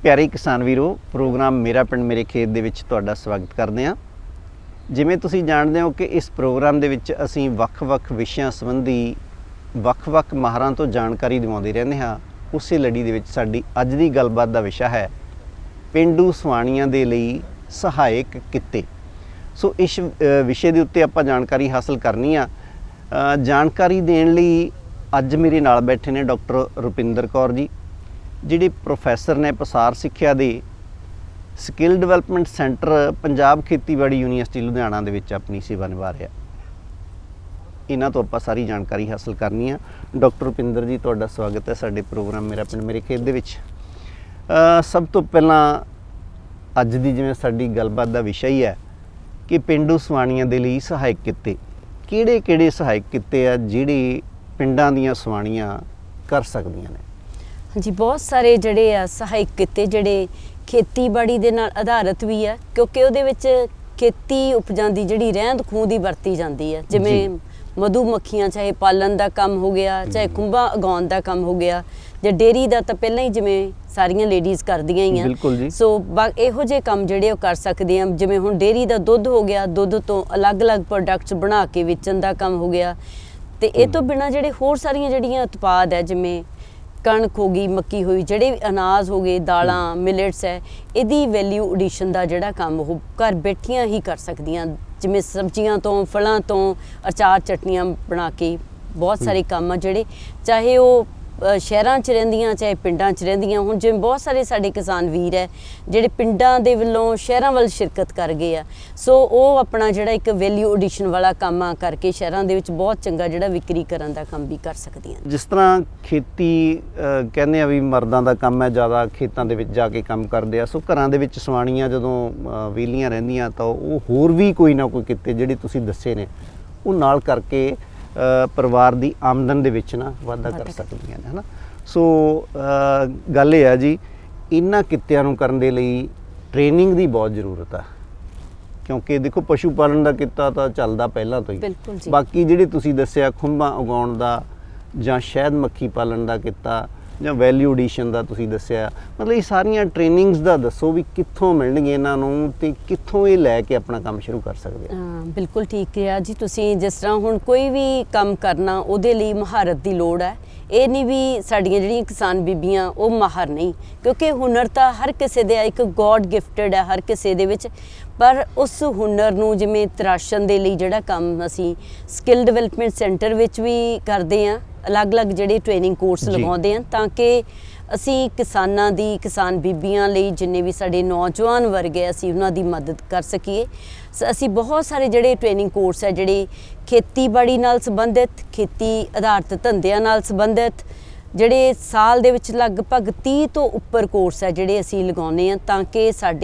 ਪਿਆਰੇ ਕਿਸਾਨ ਵੀਰੋ, ਪ੍ਰੋਗਰਾਮ ਮੇਰਾ ਪਿੰਡ ਮੇਰੇ ਖੇਤ ਦੇ ਵਿੱਚ ਤੁਹਾਡਾ ਸਵਾਗਤ ਕਰਦੇ ਹਾਂ। ਜਿਵੇਂ ਤੁਸੀਂ ਜਾਣਦੇ ਹੋ ਕਿ ਇਸ ਪ੍ਰੋਗਰਾਮ ਦੇ ਵਿੱਚ ਅਸੀਂ ਵੱਖ-ਵੱਖ ਵਿਸ਼ਿਆਂ ਸੰਬੰਧੀ ਵੱਖ-ਵੱਖ ਮਾਹਰਾਂ ਤੋਂ ਜਾਣਕਾਰੀ ਦਿਵਾਉਂਦੇ ਰਹਿੰਦੇ ਹਾਂ। ਉਸੇ ਲੜੀ ਦੇ ਵਿੱਚ ਸਾਡੀ ਅੱਜ ਦੀ ਗੱਲਬਾਤ ਦਾ ਵਿਸ਼ਾ ਹੈ ਪੇਂਡੂ ਸਵਾਣੀਆਂ ਦੇ ਲਈ ਸਹਾਇਕ ਕਿੱਤੇ। ਸੋ ਇਸ ਵਿਸ਼ੇ ਦੇ ਉੱਤੇ ਆਪਾਂ ਜਾਣਕਾਰੀ ਹਾਸਲ ਕਰਨੀ ਆ। ਜਾਣਕਾਰੀ ਦੇਣ ਲਈ ਅੱਜ ਮੇਰੇ ਨਾਲ ਬੈਠੇ ਨੇ ਡਾਕਟਰ ਰੁਪਿੰਦਰ ਕੌਰ ਜੀ, ਜਿਹੜੇ ਪ੍ਰੋਫੈਸਰ ਨੇ ਪਸਾਰ ਸਿੱਖਿਆ ਦੇ ਸਕਿੱਲ ਡਿਵੈਲਪਮੈਂਟ ਸੈਂਟਰ ਪੰਜਾਬ ਖੇਤੀਬਾੜੀ ਯੂਨੀਵਰਸਿਟੀ ਲੁਧਿਆਣਾ ਦੇ ਵਿੱਚ ਆਪਣੀ ਸੇਵਾ ਨਿਭਾ ਰਿਹਾ। ਇਹਨਾਂ ਤੋਂ ਆਪਾਂ ਸਾਰੀ ਜਾਣਕਾਰੀ ਹਾਸਲ ਕਰਨੀ ਆ। ਡਾਕਟਰ ਰੁਪਿੰਦਰ ਜੀ, ਤੁਹਾਡਾ ਸਵਾਗਤ ਹੈ ਸਾਡੇ ਪ੍ਰੋਗਰਾਮ ਮੇਰਾ ਪਿੰਡ ਮੇਰੇ ਖੇਤ ਦੇ ਵਿੱਚ। ਸਭ ਤੋਂ ਪਹਿਲਾਂ ਅੱਜ ਦੀ ਜਿਵੇਂ ਸਾਡੀ ਗੱਲਬਾਤ ਦਾ ਵਿਸ਼ਾ ਹੀ ਹੈ ਕਿ ਪੇਂਡੂ ਸਵਾਣੀਆਂ ਦੇ ਲਈ ਸਹਾਇਕ ਕਿੱਤੇ, ਕਿਹੜੇ ਸਹਾਇਕ ਕਿੱਤੇ ਆ ਜਿਹੜੇ ਪਿੰਡਾਂ ਦੀਆਂ ਸਵਾਣੀਆਂ ਕਰ ਸਕਦੀਆਂ ਨੇ? ਹਾਂਜੀ, ਬਹੁਤ ਸਾਰੇ ਜਿਹੜੇ ਆ ਸਹਾਇਕ ਕਿੱਤੇ ਜਿਹੜੇ ਖੇਤੀਬਾੜੀ ਦੇ ਨਾਲ ਆਧਾਰਿਤ ਵੀ ਆ, ਕਿਉਂਕਿ ਉਹਦੇ ਵਿੱਚ ਖੇਤੀ ਉਪਜਾਂ ਦੀ ਜਿਹੜੀ ਰਹਿੰਦ ਖੂੰਹਦ ਦੀ ਵਰਤੀ ਜਾਂਦੀ ਹੈ। ਜਿਵੇਂ ਮਧੂ ਮੱਖੀਆਂ ਚਾਹੇ ਪਾਲਣ ਦਾ ਕੰਮ ਹੋ ਗਿਆ, ਚਾਹੇ ਖੁੰਭਾਂ ਉਗਾਉਣ ਦਾ ਕੰਮ ਹੋ ਗਿਆ, ਜਾਂ ਡੇਅਰੀ ਦਾ ਤਾਂ ਪਹਿਲਾਂ ਹੀ ਜਿਵੇਂ ਸਾਰੀਆਂ ਲੇਡੀਜ਼ ਕਰਦੀਆਂ ਹੀ ਆ। ਬਿਲਕੁਲ ਜੀ। ਸੋ ਇਹੋ ਜਿਹੇ ਕੰਮ ਜਿਹੜੇ ਉਹ ਕਰ ਸਕਦੇ ਆ। ਜਿਵੇਂ ਹੁਣ ਡੇਅਰੀ ਦਾ ਦੁੱਧ ਹੋ ਗਿਆ, ਦੁੱਧ ਤੋਂ ਅਲੱਗ-ਅਲੱਗ ਪ੍ਰੋਡਕਟਸ ਬਣਾ ਕੇ ਵੇਚਣ ਦਾ ਕੰਮ ਹੋ ਗਿਆ। ਤੇ ਇਹ ਤੋਂ ਬਿਨਾਂ ਜਿਹੜੇ ਹੋਰ ਸਾਰੀਆਂ ਜਿਹੜੀਆਂ ਉਤਪਾਦ ਹੈ, ਜਿਵੇਂ ਕਣਕ ਹੋ ਗਈ, ਮੱਕੀ ਹੋਈ, ਜਿਹੜੇ ਅਨਾਜ ਹੋ ਗਏ, ਦਾਲਾਂ, ਮਿਲਟਸ ਹੈ, ਇਹਦੀ ਵੈਲਿਊ ਐਡੀਸ਼ਨ ਦਾ ਜਿਹੜਾ ਕੰਮ ਉਹ ਘਰ ਬੈਠੀਆਂ ਹੀ ਕਰ ਸਕਦੀਆਂ। ਜਿਵੇਂ ਸਬਜ਼ੀਆਂ ਤੋਂ, ਫਲਾਂ ਤੋਂ ਅਚਾਰ ਚਟਨੀਆਂ ਬਣਾ ਕੇ ਬਹੁਤ ਸਾਰੇ ਕੰਮ ਆ ਜਿਹੜੇ, ਚਾਹੇ ਉਹ ਸ਼ਹਿਰਾਂ 'ਚ ਰਹਿੰਦੀਆਂ ਚਾਹੇ ਪਿੰਡਾਂ 'ਚ ਰਹਿੰਦੀਆਂ। ਹੁਣ ਜਿਵੇਂ ਬਹੁਤ ਸਾਰੇ ਸਾਡੇ ਕਿਸਾਨ ਵੀਰ ਹੈ ਜਿਹੜੇ ਪਿੰਡਾਂ ਦੇ ਵੱਲੋਂ ਸ਼ਹਿਰਾਂ ਵੱਲ ਸ਼ਿਰਕਤ ਕਰ ਗਏ ਆ। ਸੋ ਉਹ ਆਪਣਾ ਜਿਹੜਾ ਇੱਕ ਵੈਲਿਊ ਐਡੀਸ਼ਨ ਵਾਲਾ ਕੰਮ ਆ ਕਰਕੇ ਸ਼ਹਿਰਾਂ ਦੇ ਵਿੱਚ ਬਹੁਤ ਚੰਗਾ ਜਿਹੜਾ ਵਿਕਰੀ ਕਰਨ ਦਾ ਕੰਮ ਵੀ ਕਰ ਸਕਦੀਆਂ। ਜਿਸ ਤਰ੍ਹਾਂ ਖੇਤੀ ਕਹਿੰਦੇ ਆ ਵੀ ਮਰਦਾਂ ਦਾ ਕੰਮ ਹੈ, ਜ਼ਿਆਦਾ ਖੇਤਾਂ ਦੇ ਵਿੱਚ ਜਾ ਕੇ ਕੰਮ ਕਰਦੇ ਆ। ਸੋ ਘਰਾਂ ਦੇ ਵਿੱਚ ਸਵਾਣੀਆਂ ਜਦੋਂ ਵਿਹਲੀਆਂ ਰਹਿੰਦੀਆਂ ਤਾਂ ਉਹ ਹੋਰ ਵੀ ਕੋਈ ਨਾ ਕੋਈ ਕਿੱਤੇ ਜਿਹੜੇ ਤੁਸੀਂ ਦੱਸੇ ਨੇ ਉਹ ਨਾਲ ਕਰਕੇ ਪਰਿਵਾਰ ਦੀ ਆਮਦਨ ਦੇ ਵਿੱਚ ਨਾ ਵਾਧਾ ਕਰ ਸਕਦੀਆਂ ਨੇ, ਹੈ ਨਾ। ਸੋ ਗੱਲ ਇਹ ਆ ਜੀ, ਇਹਨਾਂ ਕਿੱਤਿਆਂ ਨੂੰ ਕਰਨ ਦੇ ਲਈ ਟ੍ਰੇਨਿੰਗ ਦੀ ਬਹੁਤ ਜ਼ਰੂਰਤ ਆ, ਕਿਉਂਕਿ ਦੇਖੋ ਪਸ਼ੂ ਪਾਲਣ ਦਾ ਕਿੱਤਾ ਤਾਂ ਚੱਲਦਾ ਪਹਿਲਾਂ ਤੋਂ ਹੀ। ਬਾਕੀ ਜਿਹੜੇ ਤੁਸੀਂ ਦੱਸਿਆ ਖੁੰਭਾਂ ਉਗਾਉਣ ਦਾ ਜਾਂ ਸ਼ਹਿਦ ਮੱਖੀ ਪਾਲਣ ਦਾ ਕਿੱਤਾ ਜਾਂ ਵੈਲਿਊ ਐਡੀਸ਼ਨ ਦਾ ਤੁਸੀਂ ਦੱਸਿਆ, ਮਤਲਬ ਇਹ ਸਾਰੀਆਂ ਟ੍ਰੇਨਿੰਗਸ ਦਾ ਦੱਸੋ ਵੀ ਕਿੱਥੋਂ ਮਿਲਣਗੇ ਇਹਨਾਂ ਨੂੰ ਤੇ ਕਿੱਥੋਂ ਇਹ ਲੈ ਕੇ ਆਪਣਾ ਕੰਮ ਸ਼ੁਰੂ ਕਰ ਸਕਦੇ ਆ? ਬਿਲਕੁਲ ਠੀਕ ਹੈ ਜੀ। ਤੁਸੀਂ ਜਿਸ ਤਰ੍ਹਾਂ ਹੁਣ ਕੋਈ ਵੀ ਕੰਮ ਕਰਨਾ ਉਹਦੇ ਲਈ ਮਹਾਰਤ ਦੀ ਲੋੜ ਹੈ। ਇਹ ਨਹੀਂ ਵੀ ਸਾਡੀਆਂ ਜਿਹੜੀਆਂ ਕਿਸਾਨ ਬੀਬੀਆਂ ਉਹ ਮਾਹਰ ਨਹੀਂ, ਕਿਉਂਕਿ ਹੁਨਰ ਤਾਂ ਹਰ ਕਿਸੇ ਦੇ ਇੱਕ ਗੋਡ ਗਿਫਟਡ ਹੈ ਹਰ ਕਿਸੇ ਦੇ ਵਿੱਚ। ਪਰ ਉਸ ਹੁਨਰ ਨੂੰ ਜਿਵੇਂ ਤਰਾਸ਼ਣ ਦੇ ਲਈ ਜਿਹੜਾ ਕੰਮ ਅਸੀਂ ਸਕਿੱਲ ਡਿਵੈਲਪਮੈਂਟ ਸੈਂਟਰ ਵਿੱਚ ਵੀ ਕਰਦੇ ਹਾਂ, ਅਲੱਗ-ਅਲੱਗ ਜਿਹੜੇ ਟ੍ਰੇਨਿੰਗ ਕੋਰਸ ਲਗਾਉਂਦੇ ਹਾਂ ਤਾਂ ਕਿ ਅਸੀਂ ਕਿਸਾਨਾਂ ਦੀ, ਕਿਸਾਨ ਬੀਬੀਆਂ ਲਈ ਜਿੰਨੇ ਵੀ ਸਾਡੇ ਨੌਜਵਾਨ ਵਰਗ ਹੈ ਅਸੀਂ ਉਹਨਾਂ ਦੀ ਮਦਦ ਕਰ ਸਕੀਏ। ਅਸੀਂ ਬਹੁਤ ਸਾਰੇ ਜਿਹੜੇ ਟ੍ਰੇਨਿੰਗ ਕੋਰਸ ਹੈ ਜਿਹੜੇ ਖੇਤੀਬਾੜੀ ਨਾਲ ਸੰਬੰਧਿਤ, ਖੇਤੀ ਆਧਾਰਿਤ ਧੰਦਿਆਂ ਨਾਲ ਸੰਬੰਧਿਤ, ਜਿਹੜੇ ਸਾਲ ਦੇ ਵਿੱਚ ਲਗਭਗ 30 ਤੋਂ ਉੱਪਰ ਕੋਰਸ ਹੈ ਜਿਹੜੇ ਅਸੀਂ ਲਗਾਉਂਦੇ ਹਾਂ ਤਾਂ ਕਿ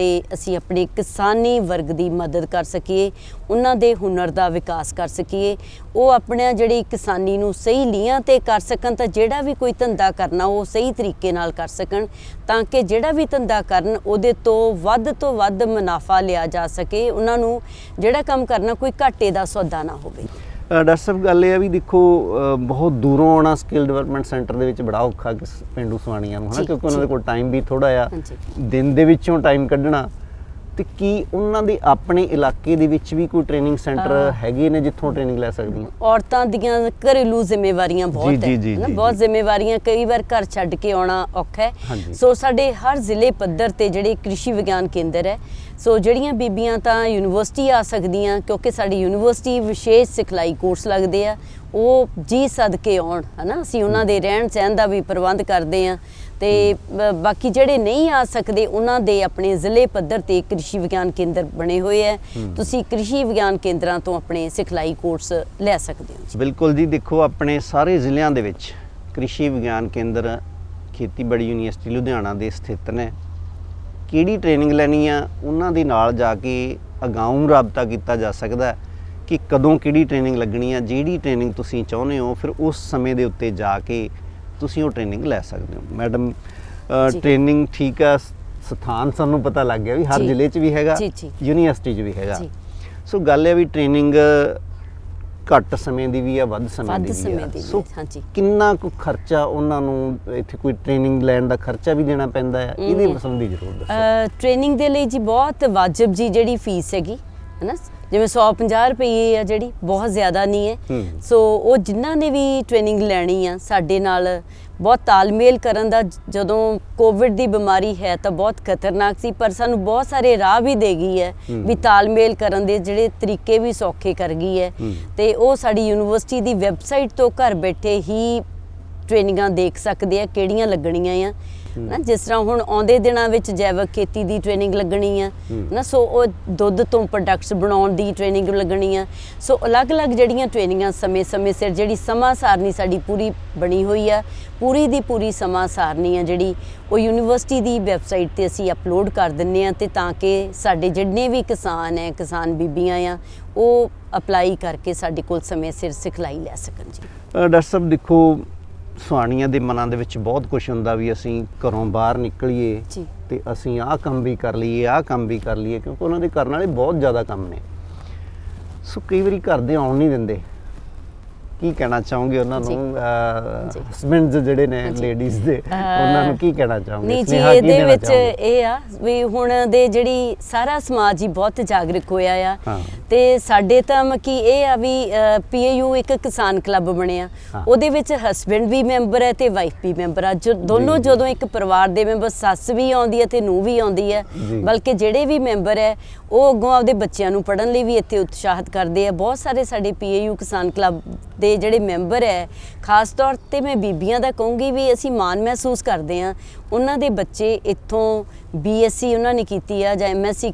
ਅਸੀਂ ਆਪਣੇ ਕਿਸਾਨੀ ਵਰਗ ਦੀ ਮਦਦ ਕਰ ਸਕੀਏ, ਉਹਨਾਂ ਦੇ ਹੁਨਰ ਦਾ ਵਿਕਾਸ ਕਰ ਸਕੀਏ, ਉਹ ਆਪਣਾ ਜਿਹੜੀ ਕਿਸਾਨੀ ਨੂੰ ਸਹੀ ਲੀਹਾਂ 'ਤੇ ਕਰ ਸਕਣ, ਤਾਂ ਜਿਹੜਾ ਵੀ ਕੋਈ ਧੰਦਾ ਕਰਨਾ ਉਹ ਸਹੀ ਤਰੀਕੇ ਨਾਲ ਕਰ ਸਕਣ, ਤਾਂ ਕਿ ਜਿਹੜਾ ਵੀ ਧੰਦਾ ਕਰਨ ਉਹਦੇ ਤੋਂ ਵੱਧ ਮੁਨਾਫਾ ਲਿਆ ਜਾ ਸਕੇ। ਉਹਨਾਂ ਨੂੰ ਜਿਹੜਾ ਕੰਮ ਕਰਨਾ ਕੋਈ ਘਾਟੇ ਦਾ ਸੌਦਾ ਨਾ ਹੋਵੇ। ਡਾਕਟਰ ਸਾਹਿਬ, ਗੱਲ ਇਹ ਆ ਵੀ ਦੇਖੋ ਬਹੁਤ ਦੂਰੋਂ ਆਉਣਾ ਸਕਿੱਲ ਡਿਵੈਲਪਮੈਂਟ ਸੈਂਟਰ ਦੇ ਵਿੱਚ ਬੜਾ ਔਖਾ ਪੇਂਡੂ ਸਵਾਣੀਆਂ ਨੂੰ, ਹੈ ਨਾ, ਕਿਉਂਕਿ ਉਹਨਾਂ ਦੇ ਕੋਲ ਟਾਈਮ ਵੀ ਥੋੜ੍ਹਾ ਆ, ਦਿਨ ਦੇ ਵਿੱਚੋਂ ਟਾਈਮ ਕੱਢਣਾ। ਤੇ ਕੀ ਉਹਨਾਂ ਦੇ ਆਪਣੇ ਇਲਾਕੇ ਦੇ ਵਿੱਚ ਵੀ ਕੋਈ ਟ੍ਰੇਨਿੰਗ ਸੈਂਟਰ ਹੈਗੇ ਨੇ ਜਿੱਥੋਂ ਟ੍ਰੇਨਿੰਗ ਲੈ ਸਕਦੀਆਂ? ਔਰਤਾਂ ਦੀਆਂ ਘਰੇਲੂ ਜ਼ਿੰਮੇਵਾਰੀਆਂ ਬਹੁਤ ਹੈ, ਬਹੁਤ ਜ਼ਿੰਮੇਵਾਰੀਆਂ, ਕਈ ਵਾਰ ਘਰ ਛੱਡ ਕੇ ਆਉਣਾ ਔਖਾ ਹੈ। ਸੋ ਸਾਡੇ ਹਰ ਜ਼ਿਲ੍ਹੇ ਪੱਧਰ ਤੇ ਜਿਹੜੇ ਕ੍ਰਿਸ਼ੀ ਵਿਗਿਆਨ ਕੇਂਦਰ ਹੈ, ਸੋ ਜਿਹੜੀਆਂ ਬੀਬੀਆਂ ਤਾਂ ਯੂਨੀਵਰਸਿਟੀ ਆ ਸਕਦੀਆਂ, ਕਿਉਂਕਿ ਸਾਡੀ ਯੂਨੀਵਰਸਿਟੀ ਵਿਸ਼ੇਸ਼ ਸਿਖਲਾਈ ਕੋਰਸ ਲੱਗਦੇ ਆ, ਉਹ ਜੀ ਸਦਕੇ ਆਉਣ, ਹੈ ਨਾ। ਅਸੀਂ ਉਹਨਾਂ ਦੇ ਰਹਿਣ ਸਹਿਣ ਦਾ ਵੀ ਪ੍ਰਬੰਧ ਕਰਦੇ ਹਾਂ। ਤੇ ਬਾਕੀ ਜਿਹੜੇ ਨਹੀਂ ਆ ਸਕਦੇ ਉਹਨਾਂ ਦੇ ਆਪਣੇ ਜ਼ਿਲ੍ਹੇ ਪੱਧਰ ਤੇ ਕ੍ਰਿਸ਼ੀ ਵਿਗਿਆਨ ਕੇਂਦਰ ਬਣੇ ਹੋਏ ਹੈ, ਤੁਸੀਂ ਕ੍ਰਿਸ਼ੀ ਵਿਗਿਆਨ ਕੇਂਦਰਾਂ ਤੋਂ ਆਪਣੇ ਸਿਖਲਾਈ ਕੋਰਸ ਲੈ ਸਕਦੇ ਹੋ। ਬਿਲਕੁਲ ਜੀ। ਦੇਖੋ ਆਪਣੇ ਸਾਰੇ ਜ਼ਿਲ੍ਹਿਆਂ ਦੇ ਵਿੱਚ ਕ੍ਰਿਸ਼ੀ ਵਿਗਿਆਨ ਕੇਂਦਰ ਖੇਤੀਬਾੜੀ ਯੂਨੀਵਰਸਿਟੀ ਲੁਧਿਆਣਾ ਦੇ ਸਥਿਤ ਨੇ। ਕਿਹੜੀ ਟ੍ਰੇਨਿੰਗ ਲੈਣੀ ਆ ਉਹਨਾਂ ਦੇ ਨਾਲ ਜਾ ਕੇ ਅਗਾਊਂ ਰਾਬਤਾ ਕੀਤਾ ਜਾ ਸਕਦਾ ਕਿ ਕਦੋਂ ਕਿਹੜੀ ਟ੍ਰੇਨਿੰਗ ਲੱਗਣੀ ਆ। ਜਿਹੜੀ ਟ੍ਰੇਨਿੰਗ ਤੁਸੀਂ ਚਾਹੁੰਦੇ ਹੋ ਫਿਰ ਉਸ ਸਮੇਂ ਦੇ ਉੱਤੇ ਜਾ ਕੇ ਤੁਸੀਂ ਉਹ ਟ੍ਰੇਨਿੰਗ ਲੈ ਸਕਦੇ ਹੋ। ਮੈਡਮ, ਟ੍ਰੇਨਿੰਗ ਠੀਕ ਆ, ਸਥਾਨ ਸਾਨੂੰ ਪਤਾ ਲੱਗ ਗਿਆ ਵੀ ਹਰ ਜ਼ਿਲ੍ਹੇ 'ਚ ਵੀ ਹੈਗਾ, ਯੂਨੀਵਰਸਿਟੀ 'ਚ ਵੀ ਹੈਗਾ। ਸੋ ਗੱਲ ਇਹ ਵੀ ਟ੍ਰੇਨਿੰਗ ਘੱਟ ਸਮੇਂ ਦੀ ਵੀ ਆ, ਵੱਧ ਸਮੇਂ ਦੀ ਵੀ ਆ। ਸੋ ਹਾਂਜੀ, ਕਿੰਨਾ ਕੁ ਖਰਚਾ ਉਹਨਾਂ ਨੂੰ ਇੱਥੇ ਕੋਈ ਟ੍ਰੇਨਿੰਗ ਲੈਣ ਦਾ ਖਰਚਾ ਵੀ ਦੇਣਾ ਪੈਂਦਾ ਹੈ? ਇਹਦੇ ਸੰਬੰਧੀ ਜ਼ਰੂਰ ਦੱਸੋ। ਟ੍ਰੇਨਿੰਗ ਦੇ ਲਈ ਜੀ ਬਹੁਤ ਵਾਜਬ ਜੀ ਜਿਹੜੀ ਫੀਸ ਹੈਗੀ ਹੈ ਨਾ, ਜਿਵੇਂ 150 ਰੁਪਏ ਆ, ਜਿਹੜੀ ਬਹੁਤ ਜ਼ਿਆਦਾ ਨਹੀਂ ਹੈ। ਸੋ ਉਹ ਜਿਨ੍ਹਾਂ ਨੇ ਵੀ ਟ੍ਰੇਨਿੰਗ ਲੈਣੀ ਆ ਸਾਡੇ ਨਾਲ ਬਹੁਤ ਤਾਲਮੇਲ ਕਰਨ ਦਾ, ਜਦੋਂ ਕੋਵਿਡ ਦੀ ਬਿਮਾਰੀ ਹੈ ਤਾਂ ਬਹੁਤ ਖਤਰਨਾਕ ਸੀ, ਪਰ ਸਾਨੂੰ ਬਹੁਤ ਸਾਰੇ ਰਾਹ ਵੀ ਦੇ ਗਈ ਹੈ ਵੀ ਤਾਲਮੇਲ ਕਰਨ ਦੇ ਜਿਹੜੇ ਤਰੀਕੇ ਵੀ ਸੌਖੇ ਕਰ ਗਈ ਹੈ। ਤੇ ਉਹ ਸਾਡੀ ਯੂਨੀਵਰਸਿਟੀ ਦੀ ਵੈਬਸਾਈਟ ਤੋਂ ਘਰ ਬੈਠੇ ਹੀ ਟ੍ਰੇਨਿੰਗਾਂ ਦੇਖ ਸਕਦੇ ਆ ਕਿਹੜੀਆਂ ਲੱਗਣੀਆਂ ਆ ਨਾ। ਜਿਸ ਤਰ੍ਹਾਂ ਹੁਣ ਆਉਂਦੇ ਦਿਨਾਂ ਵਿੱਚ ਜੈਵਿਕ ਖੇਤੀ ਦੀ ਟ੍ਰੇਨਿੰਗ ਲੱਗਣੀ ਆ ਨਾ, ਸੋ ਉਹ ਦੁੱਧ ਤੋਂ ਪ੍ਰੋਡਕਟਸ ਬਣਾਉਣ ਦੀ ਟ੍ਰੇਨਿੰਗ ਲੱਗਣੀ ਆ। ਸੋ ਅਲੱਗ-ਅਲੱਗ ਜਿਹੜੀਆਂ ਟ੍ਰੇਨਿੰਗਾਂ ਸਮੇਂ-ਸਮੇਂ ਸਿਰ ਜਿਹੜੀ ਸਮਾਂ ਸਾਰਨੀ ਸਾਡੀ ਪੂਰੀ ਬਣੀ ਹੋਈ ਆ, ਪੂਰੀ ਦੀ ਪੂਰੀ ਸਮਾਂ ਸਾਰਨੀ ਆ ਜਿਹੜੀ ਉਹ ਯੂਨੀਵਰਸਿਟੀ ਦੀ ਵੈਬਸਾਈਟ ਤੇ ਅਸੀਂ ਅਪਲੋਡ ਕਰ ਦਿੰਨੇ ਆ, ਤੇ ਤਾਂ ਕਿ ਸਾਡੇ ਜਿੰਨੇ ਵੀ ਕਿਸਾਨ ਹੈ, ਕਿਸਾਨ ਬੀਬੀਆਂ ਆ, ਉਹ ਅਪਲਾਈ ਕਰਕੇ ਸਾਡੇ ਕੋਲ ਸਮੇਂ ਸਿਰ ਸਿਖਲਾਈ ਲੈ ਸਕਣ ਜੀ। ਡਾਕਟਰ ਸਾਹਿਬ ਦੇਖੋ, ਸੁਹਾਣੀਆਂ ਦੇ ਮਨਾਂ ਦੇ ਵਿੱਚ ਬਹੁਤ ਕੁਝ ਹੁੰਦਾ ਵੀ ਅਸੀਂ ਘਰੋਂ ਬਾਹਰ ਨਿਕਲੀਏ ਤੇ ਅਸੀਂ ਆਹ ਕੰਮ ਵੀ ਕਰ ਲਈਏ, ਆਹ ਕੰਮ ਵੀ ਕਰ ਲਈਏ, ਕਿਉਂਕਿ ਉਹਨਾਂ ਦੇ ਕਰਨ ਵਾਲੇ ਬਹੁਤ ਜ਼ਿਆਦਾ ਕੰਮ ਨੇ। ਸੋ ਕਈ ਵਾਰੀ ਘਰ ਦੇ ਆਉਣ ਨਹੀਂ ਦਿੰਦੇ। ਕੀ ਕਹਿਣਾ ਚਾਹੋਗੇ ਉਹਨਾਂ ਨੂੰ, ਹਸਬੈਂਡਸ ਜਿਹੜੇ ਨੇ ਲੇਡੀਜ਼ ਦੇ, ਉਹਨਾਂ ਨੂੰ ਕੀ ਕਹਿਣਾ ਚਾਹੋਗੇ? ਨਹੀਂ ਜੀ, ਇਹਦੇ ਵਿੱਚ ਇਹ ਆ ਵੀ ਹੁਣ ਦੇ ਜਿਹੜੀ ਸਾਰਾ ਸਮਾਜ ਹੀ ਬਹੁਤ ਜਾਗਰੂਕ ਹੋਇਆ ਆ, ਤੇ ਸਾਡੇ ਤਾਂ ਮਕੀ ਇਹ ਆ ਵੀ PAU ਇੱਕ ਕਿਸਾਨ ਕਲੱਬ ਬਣਿਆ, ਉਹਦੇ ਵਿੱਚ ਹਸਬੈਂਡ ਵੀ ਮੈਂਬਰ ਹੈ ਤੇ ਵਾਈਫ ਵੀ ਮੈਂਬਰ ਆ। ਦੋਨੋਂ ਜਦੋਂ ਇੱਕ ਪਰਿਵਾਰ ਦੇ ਮੈਂਬਰ, ਸੱਸ ਵੀ ਆਉਂਦੀ ਹੈ ਤੇ ਨੂੰਹ ਵੀ ਆਉਂਦੀ ਹੈ, ਬਲਕਿ ਜਿਹੜੇ ਵੀ ਮੈਂਬਰ ਹੈ ਉਹ ਅੱਗੋਂ ਆਪਦੇ ਬੱਚਿਆਂ ਨੂੰ ਪੜ੍ਹਨ ਲਈ ਵੀ ਇੱਥੇ ਉਤਸ਼ਾਹਿਤ ਕਰਦੇ ਆ। ਬਹੁਤ ਸਾਰੇ ਸਾਡੇ PAU ਕਿਸਾਨ ਕਲੱਬ ਦੇ ਜਿਹੜੇ ਮੈਂਬਰ ਹੈ, ਖਾਸ ਤੌਰ ਤੇ ਮੈਂ ਬੀਬੀਆਂ ਦਾ ਕਹੂੰਗੀ ਵੀ ਅਸੀਂ ਮਾਣ ਮਹਿਸੂਸ ਕਰਦੇ ਹਾਂ, ਉਹਨਾਂ ਦੇ ਬੱਚੇ ਇੱਥੋਂ BSc ਉਹਨਾਂ ਨੇ ਕੀਤੀ ਆ ਜਾਂ MSc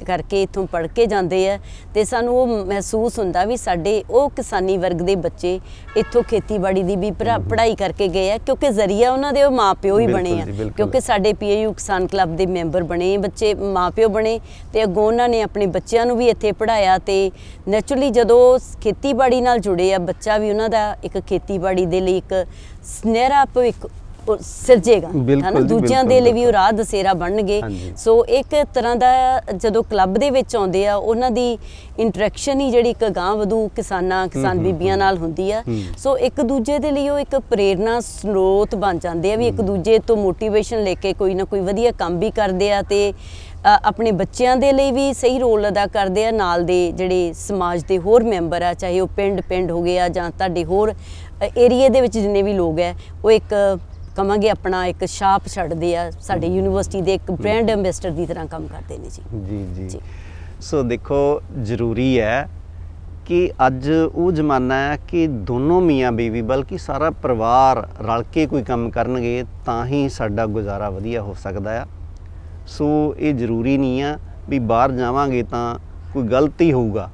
ਕਰਕੇ ਇੱਥੋਂ ਪੜ੍ਹ ਕੇ ਜਾਂਦੇ ਆ, ਤੇ ਸਾਨੂੰ ਉਹ ਮਹਿਸੂਸ ਹੁੰਦਾ ਵੀ ਸਾਡੇ ਉਹ ਕਿਸਾਨੀ ਵਰਗ ਦੇ ਬੱਚੇ ਇੱਥੋਂ ਖੇਤੀਬਾੜੀ ਦੀ ਵੀ ਪੜ੍ਹਾਈ ਕਰਕੇ ਗਏ ਆ, ਕਿਉਂਕਿ ਜ਼ਰੀਆ ਉਹਨਾਂ ਦੇ ਉਹ ਮਾਂ ਪਿਓ ਹੀ ਬਣੇ ਆ, ਕਿਉਂਕਿ ਸਾਡੇ PAU ਕਿਸਾਨ ਕਲੱਬ ਦੇ ਮੈਂਬਰ ਬਣੇ ਬੱਚੇ, ਮਾਂ ਪਿਓ ਬਣੇ, ਤੇ ਅੱਗੋਂ ਉਹਨਾਂ ਨੇ ਆਪਣੇ ਬੱਚਿਆਂ ਨੂੰ ਵੀ ਇੱਥੇ ਪੜ੍ਹਾਇਆ। ਤੇ ਨੈਚੁਰਲੀ ਜਦੋਂ ਖੇਤੀਬਾੜੀ ਨਾਲ ਜੁੜੇ ਆ, ਬੱਚਾ ਵੀ ਉਹਨਾਂ ਦਾ ਇੱਕ ਖੇਤੀਬਾੜੀ ਦੇ ਲਈ ਇੱਕ ਸੁਨਹਿਰਾ ਭਵਿੱਖ ਸਿਰਜੇਗਾ, ਹੈ ਨਾ, ਦੂਜਿਆਂ ਦੇ ਲਈ ਵੀ ਉਹ ਰਾਹ ਦਸੇਰਾ ਬਣਨਗੇ। ਸੋ ਇੱਕ ਤਰ੍ਹਾਂ ਦਾ ਜਦੋਂ ਕਲੱਬ ਦੇ ਵਿੱਚ ਆਉਂਦੇ ਆ, ਉਹਨਾਂ ਦੀ ਇੰਟਰੈਕਸ਼ਨ ਹੀ ਜਿਹੜੀ ਇੱਕ ਗਾਂਹ ਵਧੂ ਕਿਸਾਨ ਬੀਬੀਆਂ ਨਾਲ ਹੁੰਦੀ ਆ। ਸੋ ਇੱਕ ਦੂਜੇ ਦੇ ਲਈ ਉਹ ਇੱਕ ਪ੍ਰੇਰਨਾ ਸਰੋਤ ਬਣ ਜਾਂਦੇ ਆ ਵੀ ਇੱਕ ਦੂਜੇ ਤੋਂ ਮੋਟੀਵੇਸ਼ਨ ਲੈ ਕੇ ਕੋਈ ਨਾ ਕੋਈ ਵਧੀਆ ਕੰਮ ਵੀ ਕਰਦੇ ਆ, ਤੇ ਆਪਣੇ ਬੱਚਿਆਂ ਦੇ ਲਈ ਵੀ ਸਹੀ ਰੋਲ ਅਦਾ ਕਰਦੇ ਆ। ਨਾਲ ਦੇ ਜਿਹੜੇ ਸਮਾਜ ਦੇ ਹੋਰ ਮੈਂਬਰ ਆ, ਚਾਹੇ ਉਹ ਪਿੰਡ ਹੋ ਗਏ ਆ ਜਾਂ ਤੁਹਾਡੇ ਹੋਰ ਏਰੀਏ ਦੇ ਵਿੱਚ ਜਿੰਨੇ ਵੀ ਲੋਕ ਹੈ, ਉਹ ਇੱਕ ਕਹਾਂਗੇ ਆਪਣਾ ਇੱਕ ਛਾਪ ਛੱਡਦੇ ਆ, ਸਾਡੇ ਯੂਨੀਵਰਸਿਟੀ ਦੇ ਇੱਕ ਬ੍ਰਾਂਡ ਐਂਬੈਸਡਰ ਦੀ ਤਰ੍ਹਾਂ ਕੰਮ ਕਰਦੇ ਨੇ ਜੀ। ਜੀ। ਸੋ ਦੇਖੋ, ਜ਼ਰੂਰੀ ਹੈ ਕਿ ਅੱਜ ਉਹ ਜ਼ਮਾਨਾ ਹੈ ਕਿ ਦੋਨੋਂ ਮੀਆਂ ਬੀਵੀ ਬਲਕਿ ਸਾਰਾ ਪਰਿਵਾਰ ਰਲ ਕੇ ਕੋਈ ਕੰਮ ਕਰਨਗੇ ਤਾਂ ਹੀ ਸਾਡਾ ਗੁਜ਼ਾਰਾ ਵਧੀਆ ਹੋ ਸਕਦਾ ਆ। ਸੋ ਇਹ ਜ਼ਰੂਰੀ ਨਹੀਂ ਆ ਵੀ ਬਾਹਰ ਜਾਵਾਂਗੇ ਤਾਂ ਕੋਈ ਗਲਤ ਹੀ ਹੋਊਗਾ।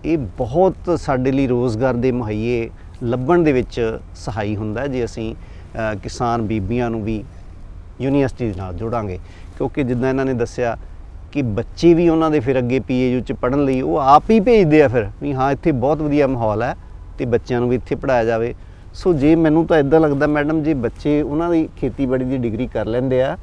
ਇਹ ਬਹੁਤ ਸਾਡੇ ਲਈ ਰੋਜ਼ਗਾਰ ਦੇ ਮੁਹੱਈਏ ਲੱਭਣ ਦੇ ਵਿੱਚ ਸਹਾਈ ਹੁੰਦਾ ਜੇ ਅਸੀਂ ਕਿਸਾਨ ਬੀਬੀਆਂ ਨੂੰ ਵੀ ਯੂਨੀਵਰਸਿਟੀ ਦੇ ਨਾਲ ਜੋੜਾਂਗੇ, ਕਿਉਂਕਿ ਜਿੱਦਾਂ ਇਹਨਾਂ ਨੇ ਦੱਸਿਆ ਕਿ ਬੱਚੇ ਵੀ ਉਹਨਾਂ ਦੇ ਫਿਰ ਅੱਗੇ PAU 'ਚ ਪੜ੍ਹਨ ਲਈ ਉਹ ਆਪ ਹੀ ਭੇਜਦੇ ਆ ਫਿਰ ਵੀ ਹਾਂ ਇੱਥੇ ਬਹੁਤ ਵਧੀਆ ਮਾਹੌਲ ਹੈ ਤੇ ਬੱਚਿਆਂ ਨੂੰ ਵੀ ਇੱਥੇ ਪੜ੍ਹਾਇਆ ਜਾਵੇ। ਸੋ ਜੇ ਮੈਨੂੰ ਤਾਂ ਇੱਦਾਂ ਲੱਗਦਾ ਮੈਡਮ, ਜੇ ਬੱਚੇ ਉਹਨਾਂ ਦੀ ਖੇਤੀਬਾੜੀ ਦੀ ਡਿਗਰੀ ਕਰ ਲੈਂਦੇ ਆ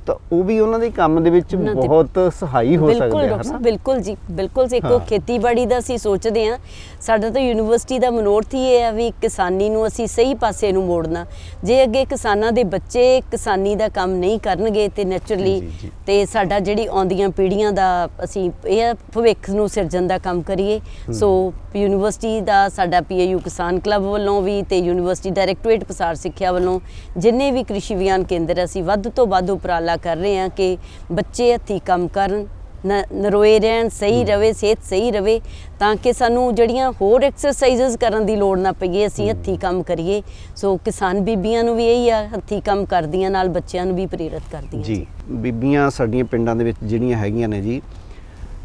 ਤਾਂ ਉਹ ਵੀ ਉਹਨਾਂ ਦੇ ਕੰਮ ਦੇ ਵਿੱਚ ਬਹੁਤ ਸਹਾਈ ਹੋ ਸਕਦੇ ਆ। ਬਿਲਕੁਲ ਜੀ, ਬਿਲਕੁਲ। ਇੱਕੋ ਖੇਤੀਬਾੜੀ ਦਾ ਅਸੀਂ ਸੋਚਦੇ ਹਾਂ, ਸਾਡਾ ਤਾਂ ਯੂਨੀਵਰਸਿਟੀ ਦਾ ਮਨੋਰਥ ਹੀ ਇਹ ਆ ਵੀ ਕਿਸਾਨੀ ਨੂੰ ਅਸੀਂ ਸਹੀ ਪਾਸੇ ਨੂੰ ਮੋੜਨਾ। ਜੇ ਅੱਗੇ ਕਿਸਾਨਾਂ ਦੇ ਬੱਚੇ ਕਿਸਾਨੀ ਦਾ ਕੰਮ ਨਹੀਂ ਕਰਨਗੇ ਤੇ ਨੈਚੁਰਲੀ ਤੇ ਸਾਡਾ ਜਿਹੜੀ ਆਉਂਦੀਆਂ ਪੀੜ੍ਹੀਆਂ ਦਾ ਅਸੀਂ ਇਹ ਭਵਿੱਖ ਨੂੰ ਸਿਰਜਣ ਦਾ ਕੰਮ ਕਰੀਏ। ਸੋ ਯੂਨੀਵਰਸਿਟੀ ਦਾ ਸਾਡਾ PAU ਕਿਸਾਨ ਕਲੱਬ ਵੱਲੋਂ ਵੀ ਤੇ ਯੂਨੀਵਰਸਿਟੀ ਡਾਇਰੈਕਟੋਰੇਟ ਪਸਾਰ ਸਿੱਖਿਆ ਵੱਲੋਂ ਜਿੰਨੇ ਵੀ ਕ੍ਰਿਸ਼ੀ ਵਿਗਿਆਨ ਕੇਂਦਰ ਅਸੀਂ ਵੱਧ ਤੋਂ ਵੱਧ ਉਪਰਾਲਾ ਕਰ ਰਹੇ ਹਾਂ ਕਿ ਬੱਚੇ ਹੱਥੀਂ ਕੰਮ ਕਰਨ, ਨਰੋਏ ਰਹਿਣ, ਸਹੀ ਰਵੇ, ਸਿਹਤ ਸਹੀ ਰਵੇ, ਤਾਂ ਕਿ ਸਾਨੂੰ ਜਿਹੜੀਆਂ ਹੋਰ ਐਕਸਰਸਾਈਜ਼ਸ ਕਰਨ ਦੀ ਲੋੜ ਨਾ ਪਈਏ, ਅਸੀਂ ਹੱਥੀਂ ਕੰਮ ਕਰੀਏ। ਸੋ ਕਿਸਾਨ ਬੀਬੀਆਂ ਨੂੰ ਵੀ ਇਹੀ ਆ, ਹੱਥੀਂ ਕੰਮ ਕਰਦੀਆਂ ਨਾਲ ਬੱਚਿਆਂ ਨੂੰ ਵੀ ਪ੍ਰੇਰਿਤ ਕਰਦੀਆਂ ਜੀ। ਬੀਬੀਆਂ ਸਾਡੀਆਂ ਪਿੰਡਾਂ ਦੇ ਵਿੱਚ ਜਿਹੜੀਆਂ ਹੈਗੀਆਂ ਨੇ ਜੀ,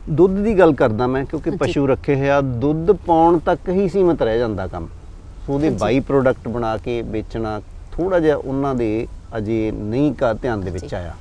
ਦੁੱਧ ਦੀ ਗੱਲ ਕਰਦਾ ਮੈਂ ਕਿਉਂਕਿ ਪਸ਼ੂ ਰੱਖੇ ਹੋਇਆ, ਦੁੱਧ ਪਾਉਣ ਤੱਕ ਹੀ ਸੀਮਤ ਰਹਿ ਜਾਂਦਾ ਕੰਮ। ਉਹਦੇ ਬਾਈ ਪ੍ਰੋਡਕਟ ਬਣਾ ਕੇ ਵੇਚਣਾ ਥੋੜਾ ਜਿਹਾ ਉਹਨਾਂ ਦੇ ਅਜੇ ਨਹੀਂ ਧਿਆਨ ਦੇ ਵਿੱਚ ਆਇਆ।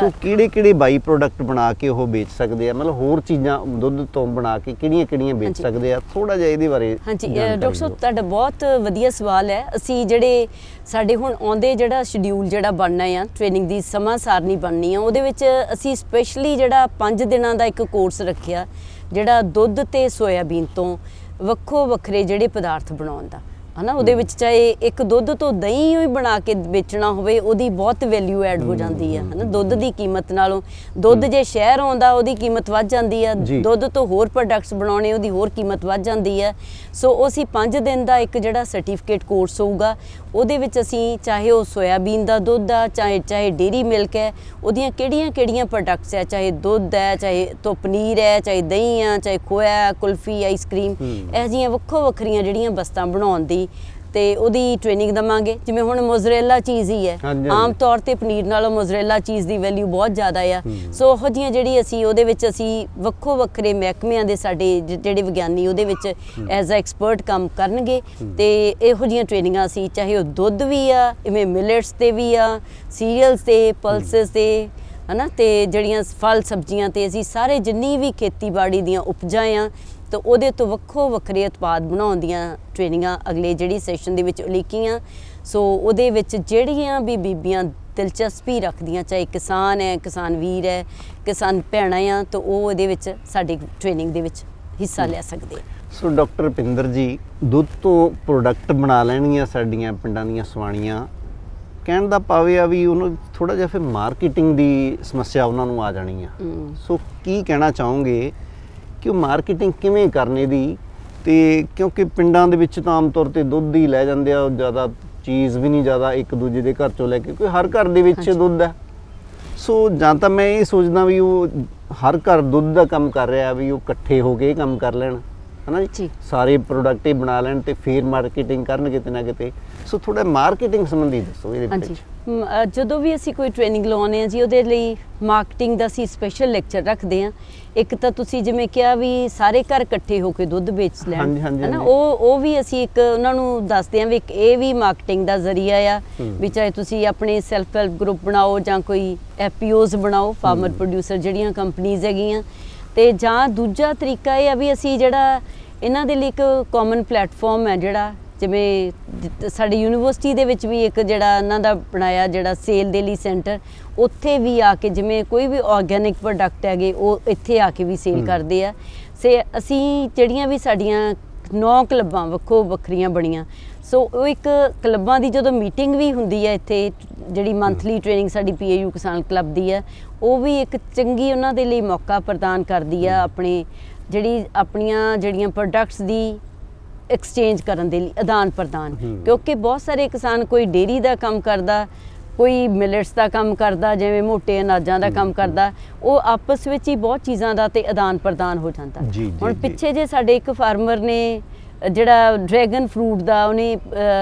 ਸੋ ਕਿਹੜੇ ਬਾਈ ਪ੍ਰੋਡਕਟ ਬਣਾ ਕੇ ਉਹ ਵੇਚ ਸਕਦੇ ਆ, ਮਤਲਬ ਹੋਰ ਚੀਜ਼ਾਂ ਦੁੱਧ ਤੋਂ ਬਣਾ ਕੇ ਕਿਹੜੀਆਂ ਵੇਚ ਸਕਦੇ ਆ, ਥੋੜਾ ਜਿਹਾ ਇਹਦੇ ਬਾਰੇ। ਹਾਂਜੀ ਡਾਕਟਰ ਸਾਹਿਬ, ਤੁਹਾਡਾ ਬਹੁਤ ਵਧੀਆ ਸਵਾਲ ਹੈ। ਅਸੀਂ ਜਿਹੜੇ ਸਾਡੇ ਹੁਣ ਆਉਂਦੇ ਜਿਹੜਾ ਸ਼ਡਿਊਲ ਜਿਹੜਾ ਬਣਨਾ ਆ, ਟ੍ਰੇਨਿੰਗ ਦੀ ਸਮਾਂ ਸਾਰਨੀ ਬਣਨੀ ਆ, ਉਹਦੇ ਵਿੱਚ ਅਸੀਂ ਸਪੈਸ਼ਲੀ ਜਿਹੜਾ 5 ਦਿਨਾਂ ਦਾ ਇੱਕ ਕੋਰਸ ਰੱਖਿਆ ਜਿਹੜਾ ਦੁੱਧ ਤੇ ਸੋਇਆਬੀਨ ਤੋਂ ਵੱਖੋ ਵੱਖਰੇ ਜਿਹੜੇ ਪਦਾਰਥ ਬਣਾਉਣ ਦਾ ਹਨਾ। ਉਹਦੇ ਵਿੱਚ ਚਾਹੇ ਇੱਕ ਦੁੱਧ ਤੋਂ ਦਹੀਂ ਹੀ ਬਣਾ ਕੇ ਵੇਚਣਾ ਹੋਵੇ, ਉਹਦੀ ਬਹੁਤ ਵੈਲਿਊ ਐਡ ਹੋ ਜਾਂਦੀ ਆ ਹਨਾ। ਦੁੱਧ ਦੀ ਕੀਮਤ ਨਾਲੋਂ ਦੁੱਧ ਜੇ ਸ਼ਹਿਰ ਆਉਂਦਾ ਉਹਦੀ ਕੀਮਤ ਵੱਧ ਜਾਂਦੀ ਆ, ਦੁੱਧ ਤੋਂ ਹੋਰ ਪ੍ਰੋਡਕਟਸ ਬਣਾਉਣੇ ਉਹਦੀ ਹੋਰ ਕੀਮਤ ਵੱਧ ਜਾਂਦੀ ਆ। ਸੋ ਉਹ ਅਸੀਂ 5 ਦਿਨ ਦਾ ਇੱਕ ਜਿਹੜਾ ਸਰਟੀਫਿਕੇਟ ਕੋਰਸ ਹੋਊਗਾ, ਉਹਦੇ ਵਿੱਚ ਅਸੀਂ ਚਾਹੇ ਉਹ ਸੋਇਆਬੀਨ ਦਾ ਦੁੱਧ ਆ, ਚਾਹੇ ਡੇਰੀ ਮਿਲਕ ਹੈ, ਉਹਦੀਆਂ ਕਿਹੜੀਆਂ ਪ੍ਰੋਡਕਟਸ ਹੈ, ਚਾਹੇ ਦੁੱਧ ਹੈ, ਚਾਹੇ ਤੋਂ ਪਨੀਰ ਹੈ, ਚਾਹੇ ਦਹੀਂ ਆ, ਚਾਹੇ ਖੋਇਆ, ਕੁਲਫੀ, ਆਈਸਕ੍ਰੀਮ, ਇਹੋ ਜਿਹੀਆਂ ਵੱਖੋ ਵੱਖਰੀਆਂ ਜਿਹੜੀਆਂ ਵਸਤਾਂ ਬਣਾਉਣ ਦੀ ਤੇ ਉਹਦੀ ਟ੍ਰੇਨਿੰਗ ਦਵਾਂਗੇ। ਜਿਵੇਂ ਹੁਣ ਮੋਜ਼ਰੇਲਾ ਚੀਜ਼ ਹੀ ਹੈ, ਆਮ ਤੌਰ ਤੇ ਪਨੀਰ ਨਾਲੋਂ ਮੋਜ਼ਰੇਲਾ ਚੀਜ਼ ਦੀ ਵੈਲਿਊ ਬਹੁਤ ਜ਼ਿਆਦਾ ਆ। ਸੋ ਉਹੋ ਜਿਹੀਆਂ ਜਿਹੜੀ ਅਸੀਂ ਉਹਦੇ ਵਿੱਚ ਅਸੀਂ ਵੱਖੋ ਵੱਖਰੇ ਮਹਿਕਮਿਆਂ ਦੇ ਸਾਡੇ ਜਿਹੜੇ ਵਿਗਿਆਨੀ ਉਹਦੇ ਵਿੱਚ ਐਜ਼ ਅ ਐਕਸਪਰਟ ਕੰਮ ਕਰਨਗੇ ਤੇ ਇਹੋ ਜਿਹੀਆਂ ਟ੍ਰੇਨਿੰਗਾਂ ਅਸੀਂ ਚਾਹੇ ਉਹ ਦੁੱਧ ਵੀ ਆ, ਇਵੇਂ ਮਿਲਟਸ ਤੇ ਵੀ ਆ, ਸੀਰੀਅਲਸ ਤੇ, ਪਲਸਿਸ ਤੇ ਹਨਾ, ਤੇ ਜਿਹੜੀਆਂ ਫਲ ਸਬਜ਼ੀਆਂ ਤੇ ਅਸੀਂ ਸਾਰੇ ਜਿੰਨੀ ਵੀ ਖੇਤੀਬਾੜੀ ਦੀਆਂ ਉਪਜਾਂ ਆ ਤਾਂ ਉਹਦੇ ਤੋਂ ਵੱਖੋ ਵੱਖਰੇ ਉਤਪਾਦ ਬਣਾਉਣ ਦੀਆਂ ਟ੍ਰੇਨਿੰਗਾਂ ਅਗਲੇ ਜਿਹੜੀ ਸੈਸ਼ਨ ਦੇ ਵਿੱਚ ਉਲੀਕੀਆਂ। ਸੋ ਉਹਦੇ ਵਿੱਚ ਜਿਹੜੀਆਂ ਵੀ ਬੀਬੀਆਂ ਦਿਲਚਸਪੀ ਰੱਖਦੀਆਂ, ਚਾਹੇ ਕਿਸਾਨ ਹੈ, ਕਿਸਾਨ ਵੀਰ ਹੈ, ਕਿਸਾਨ ਭੈਣਾਂ ਆ, ਤਾਂ ਉਹ ਇਹਦੇ ਵਿੱਚ ਸਾਡੀ ਟ੍ਰੇਨਿੰਗ ਦੇ ਵਿੱਚ ਹਿੱਸਾ ਲੈ ਸਕਦੇ ਆ। ਸੋ ਡਾਕਟਰ ਭਿੰਦਰ ਜੀ, ਦੁੱਧ ਤੋਂ ਪ੍ਰੋਡਕਟ ਬਣਾ ਲੈਣਗੀਆਂ ਸਾਡੀਆਂ ਪਿੰਡਾਂ ਦੀਆਂ ਸਵਾਣੀਆਂ, ਕਹਿਣ ਦਾ ਭਾਵ ਆ ਵੀ ਉਹਨੂੰ ਥੋੜਾ ਜਿਹਾ ਫਿਰ ਮਾਰਕੀਟਿੰਗ ਦੀ ਸਮੱਸਿਆ ਉਹਨਾਂ ਨੂੰ ਆ ਜਾਣੀ ਆ। ਸੋ ਕੀ ਕਹਿਣਾ ਚਾਹੋਗੇ ਕਿ ਉਹ ਮਾਰਕੀਟਿੰਗ ਕਿਵੇਂ ਕਰਨੇ ਦੀ? ਤੇ ਕਿਉਂਕਿ ਪਿੰਡਾਂ ਦੇ ਵਿੱਚ ਤਾਂ ਆਮ ਤੌਰ ਤੇ ਦੁੱਧ ਹੀ ਲੈ ਜਾਂਦੇ ਆ, ਜ਼ਿਆਦਾ ਚੀਜ਼ ਵੀ ਨਹੀਂ ਜ਼ਿਆਦਾ ਇੱਕ ਦੂਜੇ ਦੇ ਘਰ ਚੋਂ ਲੈ ਕੇ, ਕੋਈ ਹਰ ਘਰ ਦੇ ਵਿੱਚ ਦੁੱਧ ਹੈ। ਸੋ ਜਾਂ ਤਾਂ ਮੈਂ ਇਹ ਸੋਚਦਾ ਵੀ ਉਹ ਹਰ ਘਰ ਦੁੱਧ ਦਾ ਕੰਮ ਕਰ ਰਿਹਾ, ਵੀ ਉਹ ਇਕੱਠੇ ਹੋ ਕੇ ਇਹ ਕੰਮ ਕਰ ਲੈਣ ਹਨਾ ਜੀ, ਸਾਰੇ ਪ੍ਰੋਡਕਟ ਹੀ ਬਣਾ ਲੈਣ ਤੇ ਫਿਰ ਮਾਰਕੀਟਿੰਗ ਕਰਨ ਕਿਤੇ ਨਾ ਕਿਤੇ। ਸੋ ਥੋੜਾ ਮਾਰਕੀਟਿੰਗ ਸੰਬੰਧੀ ਦੱਸੋ ਇਹਦੇ ਵਿੱਚ। ਜਦੋਂ ਵੀ ਅਸੀਂ ਕੋਈ ਟ੍ਰੇਨਿੰਗ ਲਵਾਉਂਦੇ ਹਾਂ ਜੀ, ਉਹਦੇ ਲਈ ਮਾਰਕੀਟਿੰਗ ਦਾ ਅਸੀਂ ਸਪੈਸ਼ਲ ਲੈਕਚਰ ਰੱਖਦੇ ਹਾਂ। ਇੱਕ ਤਾਂ ਤੁਸੀਂ ਜਿਵੇਂ ਕਿਹਾ ਵੀ ਸਾਰੇ ਘਰ ਇਕੱਠੇ ਹੋ ਕੇ ਦੁੱਧ ਵੇਚ ਲੈਣ ਹਨਾ, ਉਹ ਵੀ ਅਸੀਂ ਇੱਕ ਉਹਨਾਂ ਨੂੰ ਦੱਸਦੇ ਹਾਂ ਵੀ ਇੱਕ ਇਹ ਵੀ ਮਾਰਕੀਟਿੰਗ ਦਾ ਜ਼ਰੀਆ ਆ। ਵੀ ਚਾਹੇ ਤੁਸੀਂ ਆਪਣੇ ਸੈਲਫ ਹੈਲਪ ਗਰੁੱਪ ਬਣਾਓ ਜਾਂ ਕੋਈ ਐਪੀਓਜ਼ ਬਣਾਓ, ਫਾਰਮਰ ਪ੍ਰੋਡਿਊਸਰ ਜਿਹੜੀਆਂ ਕੰਪਨੀਜ਼ ਹੈਗੀਆਂ, ਤੇ ਜਾਂ ਦੂਜਾ ਤਰੀਕਾ ਇਹ ਆ ਵੀ ਅਸੀਂ ਜਿਹੜਾ ਇਹਨਾਂ ਦੇ ਲਈ ਇੱਕ ਕਾਮਨ ਪਲੇਟਫਾਰਮ ਹੈ, ਜਿਹੜਾ ਜਿਵੇਂ ਸਾਡੀ ਯੂਨੀਵਰਸਿਟੀ ਦੇ ਵਿੱਚ ਵੀ ਇੱਕ ਜਿਹੜਾ ਇਹਨਾਂ ਦਾ ਬਣਾਇਆ ਜਿਹੜਾ ਸੇਲ ਦੇ ਲਈ ਸੈਂਟਰ, ਉੱਥੇ ਵੀ ਆ ਕੇ ਜਿਵੇਂ ਕੋਈ ਵੀ ਆਰਗੈਨਿਕ ਪ੍ਰੋਡਕਟ ਹੈਗੇ ਉਹ ਇੱਥੇ ਆ ਕੇ ਵੀ ਸੇਲ ਕਰਦੇ ਆ। ਅਸੀਂ ਜਿਹੜੀਆਂ ਵੀ ਸਾਡੀਆਂ 9 ਕਲੱਬਾਂ ਵੱਖੋ ਵੱਖਰੀਆਂ ਬਣੀਆਂ, ਸੋ ਉਹ ਇੱਕ ਕਲੱਬਾਂ ਦੀ ਜਦੋਂ ਮੀਟਿੰਗ ਵੀ ਹੁੰਦੀ ਹੈ ਇੱਥੇ, ਜਿਹੜੀ ਮੰਥਲੀ ਟ੍ਰੇਨਿੰਗ ਸਾਡੀ PAU ਕਿਸਾਨ ਕਲੱਬ ਦੀ ਹੈ, ਉਹ ਵੀ ਇੱਕ ਚੰਗੀ ਉਹਨਾਂ ਦੇ ਲਈ ਮੌਕਾ ਪ੍ਰਦਾਨ ਕਰਦੀ ਆ ਆਪਣੀਆਂ ਜਿਹੜੀਆਂ ਪ੍ਰੋਡਕਟਸ ਦੀ ਐਕਸਚੇਂਜ ਕਰਨ ਦੇ ਲਈ, ਆਦਾਨ ਪ੍ਰਦਾਨ। ਕਿਉਂਕਿ ਬਹੁਤ ਸਾਰੇ ਕਿਸਾਨ ਕੋਈ ਡੇਅਰੀ ਦਾ ਕੰਮ ਕਰਦਾ, ਕੋਈ ਮਿਲਟਸ ਦਾ ਕੰਮ ਕਰਦਾ, ਜਿਵੇਂ ਮੋਟੇ ਅਨਾਜਾਂ ਦਾ ਕੰਮ ਕਰਦਾ, ਉਹ ਆਪਸ ਵਿੱਚ ਹੀ ਬਹੁਤ ਚੀਜ਼ਾਂ ਦਾ ਤੇ ਆਦਾਨ ਪ੍ਰਦਾਨ ਹੋ ਜਾਂਦਾ। ਹੁਣ ਪਿੱਛੇ ਜੇ ਸਾਡੇ ਇੱਕ ਫਾਰਮਰ ਨੇ ਜਿਹੜਾ ਡਰੈਗਨ ਫਰੂਟ ਦਾ ਉਹਨੇ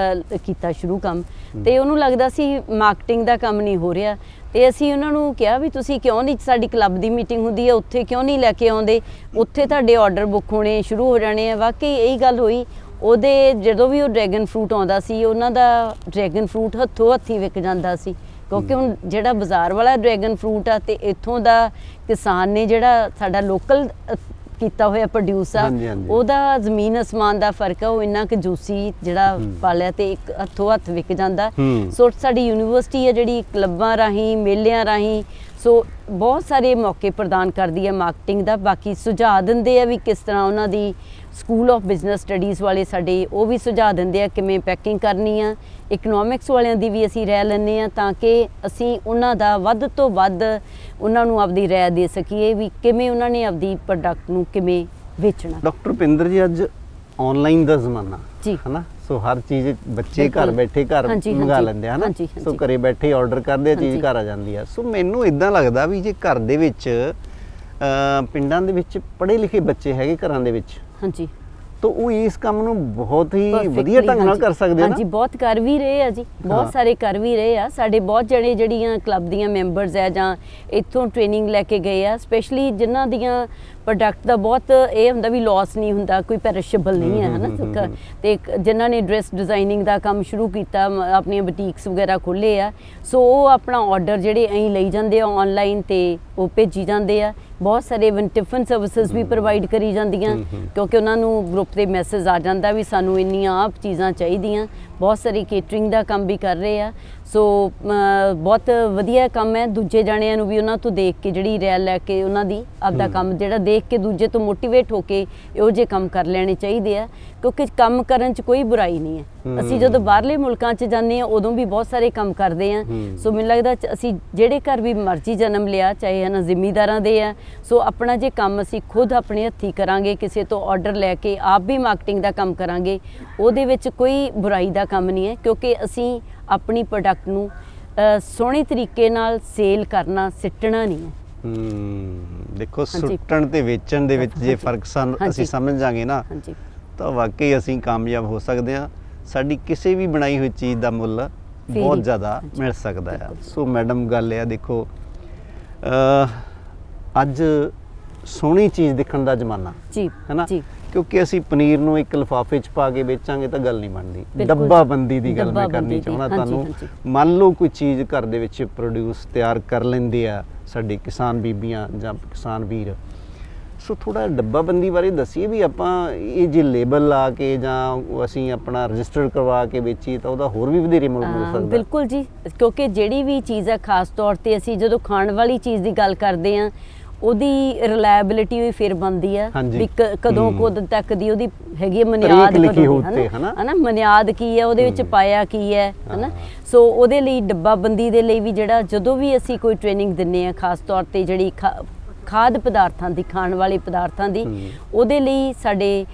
ਕੀਤਾ ਸ਼ੁਰੂ ਕੰਮ, ਤੇ ਉਹਨੂੰ ਲੱਗਦਾ ਸੀ ਮਾਰਕੀਟਿੰਗ ਦਾ ਕੰਮ ਨਹੀਂ ਹੋ ਰਿਹਾ, ਤੇ ਅਸੀਂ ਉਹਨਾਂ ਨੂੰ ਕਿਹਾ ਵੀ ਤੁਸੀਂ ਕਿਉਂ ਨਹੀਂ, ਸਾਡੀ ਕਲੱਬ ਦੀ ਮੀਟਿੰਗ ਹੁੰਦੀ ਹੈ ਉੱਥੇ ਕਿਉਂ ਨਹੀਂ ਲੈ ਕੇ ਆਉਂਦੇ, ਉੱਥੇ ਤੁਹਾਡੇ ਆਰਡਰ ਬੁੱਕ ਹੋਣੇ ਸ਼ੁਰੂ ਹੋ ਜਾਣੇ ਆ। ਵਾਕਈ ਇਹੀ ਗੱਲ ਹੋਈ। ਉਹਦੇ ਜਦੋਂ ਵੀ ਉਹ ਡਰੈਗਨ ਫਰੂਟ ਆਉਂਦਾ ਸੀ, ਉਹਨਾਂ ਦਾ ਡਰੈਗਨ ਫਰੂਟ ਹੱਥੋਂ ਹੱਥੀ ਵਿਕ ਜਾਂਦਾ ਸੀ, ਕਿਉਂਕਿ ਹੁਣ ਜਿਹੜਾ ਬਾਜ਼ਾਰ ਵਾਲਾ ਡਰੈਗਨ ਫਰੂਟ ਆ ਤੇ ਇੱਥੋਂ ਦਾ ਕਿਸਾਨ ਨੇ ਜਿਹੜਾ ਸਾਡਾ ਲੋਕਲ ਕੀਤਾ ਹੋਇਆ ਪ੍ਰੋਡਿਊਸ ਆ, ਉਹਦਾ ਜ਼ਮੀਨ ਅਸਮਾਨ ਦਾ ਫਰਕ ਆ। ਉਹ ਇੰਨਾ ਕੁ ਜੂਸੀ ਜਿਹੜਾ ਪਾਲਿਆ ਤੇ ਇੱਕ ਹੱਥੋਂ ਹੱਥ ਵਿਕ ਜਾਂਦਾ। ਸੋ ਸਾਡੀ ਯੂਨੀਵਰਸਿਟੀ ਹੈ ਜਿਹੜੀ ਕਲੱਬਾਂ ਰਾਹੀਂ, ਮੇਲਿਆਂ ਰਾਹੀਂ, ਸੋ ਬਹੁਤ ਸਾਰੇ ਮੌਕੇ ਪ੍ਰਦਾਨ ਕਰਦੀ ਹੈ ਮਾਰਕੀਟਿੰਗ ਦਾ। ਬਾਕੀ ਸੁਝਾਅ ਦਿੰਦੇ ਆ ਵੀ ਕਿਸ ਤਰ੍ਹਾਂ ਉਹਨਾਂ ਦੀ ਸਕੂਲ ਆਫ ਬਿਜ਼ਨਸ ਸਟੱਡੀਜ਼ ਵਾਲੇ ਸਾਡੇ ਉਹ ਵੀ ਸੁਝਾਅ ਦਿੰਦੇ ਆ ਕਿਵੇਂ ਪੈਕਿੰਗ ਕਰਨੀ ਆ। ਇਕਨੋਮਿਕਸ ਵਾਲਿਆਂ ਦੀ ਵੀ ਅਸੀਂ ਰਾਏ ਲੈਂਦੇ ਹਾਂ ਤਾਂ ਕਿ ਅਸੀਂ ਉਹਨਾਂ ਦਾ ਵੱਧ ਤੋਂ ਵੱਧ ਉਹਨਾਂ ਨੂੰ ਆਪਦੀ ਰਾਏ ਦੇ ਸਕੀਏ ਵੀ ਕਿਵੇਂ ਉਹਨਾਂ ਨੇ ਆਪਦੀ ਪ੍ਰੋਡਕਟ ਨੂੰ ਕਿਵੇਂ ਵੇਚਣਾ। ਡਾਕਟਰ ਭਿੰਦਰ ਜੀ, ਅੱਜ ਆਨਲਾਈਨ ਦਾ ਜ਼ਮਾਨਾ ਹਨਾ, ਸੋ ਹਰ ਚੀਜ਼ ਬੱਚੇ ਘਰ ਬੈਠੇ ਘਰ ਮੰਗਾ ਲੈਂਦੇ ਹਨਾ, ਸੋ ਘਰੇ ਬੈਠੇ ਆਰਡਰ ਕਰਦੇ ਆ, ਚੀਜ਼ ਘਰ ਆ ਜਾਂਦੀ ਆ। ਸੋ ਮੈਨੂੰ ਇਦਾਂ ਲੱਗਦਾ ਵੀ ਜੇ ਘਰ ਦੇ ਵਿੱਚ ਪਿੰਡਾਂ ਦੇ ਵਿੱਚ ਪੜ੍ਹੇ ਲਿਖੇ ਬੱਚੇ ਹੈਗੇ ਘਰਾਂ ਦੇ ਵਿੱਚ, ਹਾਂਜੀ, ਤਾਂ ਉਹ ਇਸ ਕੰਮ ਨੂੰ ਬਹੁਤ ਹੀ ਵਧੀਆ ਢੰਗ ਨਾਲ ਕਰ ਸਕਦੇ ਆ। ਹਾਂਜੀ, ਬਹੁਤ ਕਰ ਵੀ ਰਹੇ ਆ ਜੀ, ਬਹੁਤ ਸਾਰੇ ਕਰ ਵੀ ਰਹੇ ਆ। ਸਾਡੇ ਬਹੁਤ ਜਿਹੜੀਆਂ ਕਲੱਬ ਦੀਆਂ ਮੈਂਬਰਸ ਆ ਜਾਂ ਇੱਥੋਂ ਟ੍ਰੇਨਿੰਗ ਲੈ ਕੇ ਗਏ ਆ, ਸਪੈਸ਼ਲੀ ਜਿਨ੍ਹਾਂ ਦੀਆਂ ਪ੍ਰੋਡਕਟ ਦਾ ਬਹੁਤ ਇਹ ਹੁੰਦਾ ਵੀ ਲਾਸ ਨਹੀਂ ਹੁੰਦਾ, ਕੋਈ ਪੈਰਿਸ਼ੇਬਲ ਨਹੀਂ ਹੈ ਹਨਾ, ਤੇ ਜਿਨ੍ਹਾਂ ਨੇ ਡਰੈਸ ਡਿਜ਼ਾਈਨਿੰਗ ਦਾ ਕੰਮ ਸ਼ੁਰੂ ਕੀਤਾ, ਆਪਣੀਆਂ ਬੁਟੀਕਸ ਵਗੈਰਾ ਖੋਲ੍ਹੇ ਆ, ਸੋ ਉਹ ਆਪਣਾ ਆਰਡਰ ਜਿਹੜੇ ਐਂ ਲਈ ਜਾਂਦੇ ਆ ਆਨਲਾਈਨ ਤੇ ਉਹ ਭੇਜੀ ਜਾਂਦੇ ਆ। ਬਹੁਤ ਸਾਰੇ ਇਵਨ ਟਿਫਨ ਸਰਵਿਸਿਜ਼ ਵੀ ਪ੍ਰੋਵਾਈਡ ਕਰੀ ਜਾਂਦੀਆਂ, ਕਿਉਂਕਿ ਉਹਨਾਂ ਨੂੰ ਗਰੁੱਪ ਦੇ ਮੈਸੇਜ ਆ ਜਾਂਦਾ ਵੀ ਸਾਨੂੰ ਇੰਨੀਆਂ ਆਪ ਚੀਜ਼ਾਂ ਚਾਹੀਦੀਆਂ। ਬਹੁਤ ਸਾਰੀ ਕੇਟਰਿੰਗ ਦਾ ਕੰਮ ਵੀ ਕਰ ਰਹੇ ਆ। ਸੋ ਬਹੁਤ ਵਧੀਆ ਕੰਮ ਹੈ। ਦੂਜੇ ਜਾਣਿਆਂ ਨੂੰ ਵੀ ਉਹਨਾਂ ਤੋਂ ਦੇਖ ਕੇ ਜਿਹੜੀ ਰਾਏ ਲੈ ਕੇ ਉਹਨਾਂ ਦੀ ਆਪਦਾ ਕੰਮ ਜਿਹੜਾ ਦੇਖ ਕੇ ਦੂਜੇ ਤੋਂ ਮੋਟੀਵੇਟ ਹੋ ਕੇ ਇਹੋ ਜਿਹੇ ਕੰਮ ਕਰ ਲੈਣੇ ਚਾਹੀਦੇ ਆ, ਕਿਉਂਕਿ ਕੰਮ ਕਰਨ 'ਚ ਕੋਈ ਬੁਰਾਈ ਨਹੀਂ ਹੈ। ਅਸੀਂ ਜਦੋਂ ਬਾਹਰਲੇ ਮੁਲਕਾਂ 'ਚ ਜਾਂਦੇ ਹਾਂ ਉਦੋਂ ਵੀ ਬਹੁਤ ਸਾਰੇ ਕੰਮ ਕਰਦੇ ਹਾਂ। ਸੋ ਮੈਨੂੰ ਲੱਗਦਾ ਅਸੀਂ ਜਿਹੜੇ ਘਰ ਵੀ ਮਰਜ਼ੀ ਜਨਮ ਲਿਆ, ਚਾਹੇ ਹੈ ਨਾ ਜ਼ਿਮੀਂਦਾਰਾਂ ਦੇ ਆ, ਸੋ ਆਪਣਾ ਜੇ ਕੰਮ ਅਸੀਂ ਖੁਦ ਆਪਣੇ ਹੱਥੀਂ ਕਰਾਂਗੇ, ਕਿਸੇ ਤੋਂ ਆਰਡਰ ਲੈ ਕੇ ਆਪ ਵੀ ਮਾਰਕੀਟਿੰਗ ਦਾ ਕੰਮ ਕਰਾਂਗੇ, ਉਹਦੇ ਵਿੱਚ ਕੋਈ ਬੁਰਾਈ ਦਾ ਕੰਮ ਨਹੀਂ ਹੈ, ਕਿਉਂਕਿ ਅਸੀਂ ਆਪਣੀ ਪ੍ਰੋਡਕਟ ਨੂੰ ਸੋਹਣੇ ਤਰੀਕੇ ਨਾਲ ਸੇਲ ਕਰਨਾ, ਸਿੱਟਣਾ ਨਹੀਂ ਹੈ। ਦੇਖੋ, ਸੁੱਟਣ ਤੇ ਵੇਚਣ ਦੇ ਵਿੱਚ ਜੇ ਫਰਕ ਅਸੀਂ ਸਮਝ ਜਾਗੇ ਨਾ, ਤਾਂ ਵਾਕਈ ਅਸੀਂ ਕਾਮਯਾਬ ਹੋ ਸਕਦੇ ਹਾਂ। ਸਾਡੀ ਕਿਸੇ ਵੀ ਬਣਾਈ ਹੋਈ ਚੀਜ਼ ਦਾ ਮੁੱਲ ਬਹੁਤ ਜ਼ਿਆਦਾ ਮਿਲ ਸਕਦਾ ਹੈ। ਸੋ ਮੈਡਮ, ਗੱਲ ਇਹ ਆ, ਦੇਖੋ ਅੱਜ ਸੋਹਣੀ ਚੀਜ਼ ਦਿਖਣ ਦਾ ਜ਼ਮਾਨਾ ਜੀ ਹੈ ਨਾ, ਕਿਉਂਕਿ ਅਸੀਂ ਪਨੀਰ ਨੂੰ ਇੱਕ ਲਿਫਾਫੇ 'ਚ ਪਾ ਕੇ ਵੇਚਾਂਗੇ ਤਾਂ ਗੱਲ ਨਹੀਂ ਬਣਦੀ। ਡੱਬਾਬੰਦੀ ਦੀ ਗੱਲ ਮੈਂ ਕਰਨੀ ਚਾਹੁੰਦਾ ਤੁਹਾਨੂੰ। ਮੰਨ ਲਓ ਕੋਈ ਚੀਜ਼ ਘਰ ਦੇ ਵਿੱਚ ਪ੍ਰੋਡਿਊਸ ਤਿਆਰ ਕਰ ਲੈਂਦੇ ਆ ਸਾਡੇ ਕਿਸਾਨ ਬੀਬੀਆਂ ਜਾਂ ਕਿਸਾਨ ਵੀਰ, ਸੋ ਥੋੜਾ ਡੱਬਾਬੰਦੀ ਬਾਰੇ ਦੱਸੀਏ ਵੀ ਆਪਾਂ ਇਹ ਜੇ ਲੇਬਲ ਲਾ ਕੇ ਜਾਂ ਅਸੀਂ ਆਪਣਾ ਰਜਿਸਟਰ ਕਰਵਾ ਕੇ ਵੇਚੀਏ ਤਾਂ ਉਹਦਾ ਹੋਰ ਵੀ ਵਧੇਰੇ ਮੁੱਲ ਮਿਲ ਸਕਦਾ। ਬਿਲਕੁਲ ਜੀ, ਕਿਉਂਕਿ ਜਿਹੜੀ ਵੀ ਚੀਜ਼ ਹੈ, ਖਾਸ ਤੌਰ ਤੇ ਅਸੀਂ ਜਦੋਂ ਖਾਣ ਵਾਲੀ ਚੀਜ਼ ਦੀ ਗੱਲ ਕਰਦੇ ਹਾਂ, ਉਹਦੀ ਰਿਲਾਇਬਿਲਿਟੀ ਵੀ ਫਿਰ ਬਣਦੀ ਆ ਵੀ ਕਦੋਂ ਤੱਕ ਦੀ ਉਹਦੀ ਹੈਗੀ ਮਨਿਆਦ ਹਨਾ, ਮਨਿਆਦ ਕੀ ਹੈ, ਉਹਦੇ ਵਿੱਚ ਪਾਇਆ ਕੀ ਹੈ ਹਨਾ। ਸੋ ਉਹਦੇ ਲਈ ਡੱਬਾਬੰਦੀ ਦੇ ਲਈ ਵੀ ਜਿਹੜਾ ਜਦੋਂ ਵੀ ਅਸੀਂ ਕੋਈ ਟ੍ਰੇਨਿੰਗ ਦਿੰਦੇ ਆ, ਖਾਸ ਤੌਰ ਤੇ ਜਿਹੜੀ ਖਾਦ ਪਦਾਰਥਾਂ ਦੀ, ਖਾਣ ਵਾਲੇ ਪਦਾਰਥਾਂ ਦੀ, ਉਹਦੇ ਲਈ ਸਾਡੇ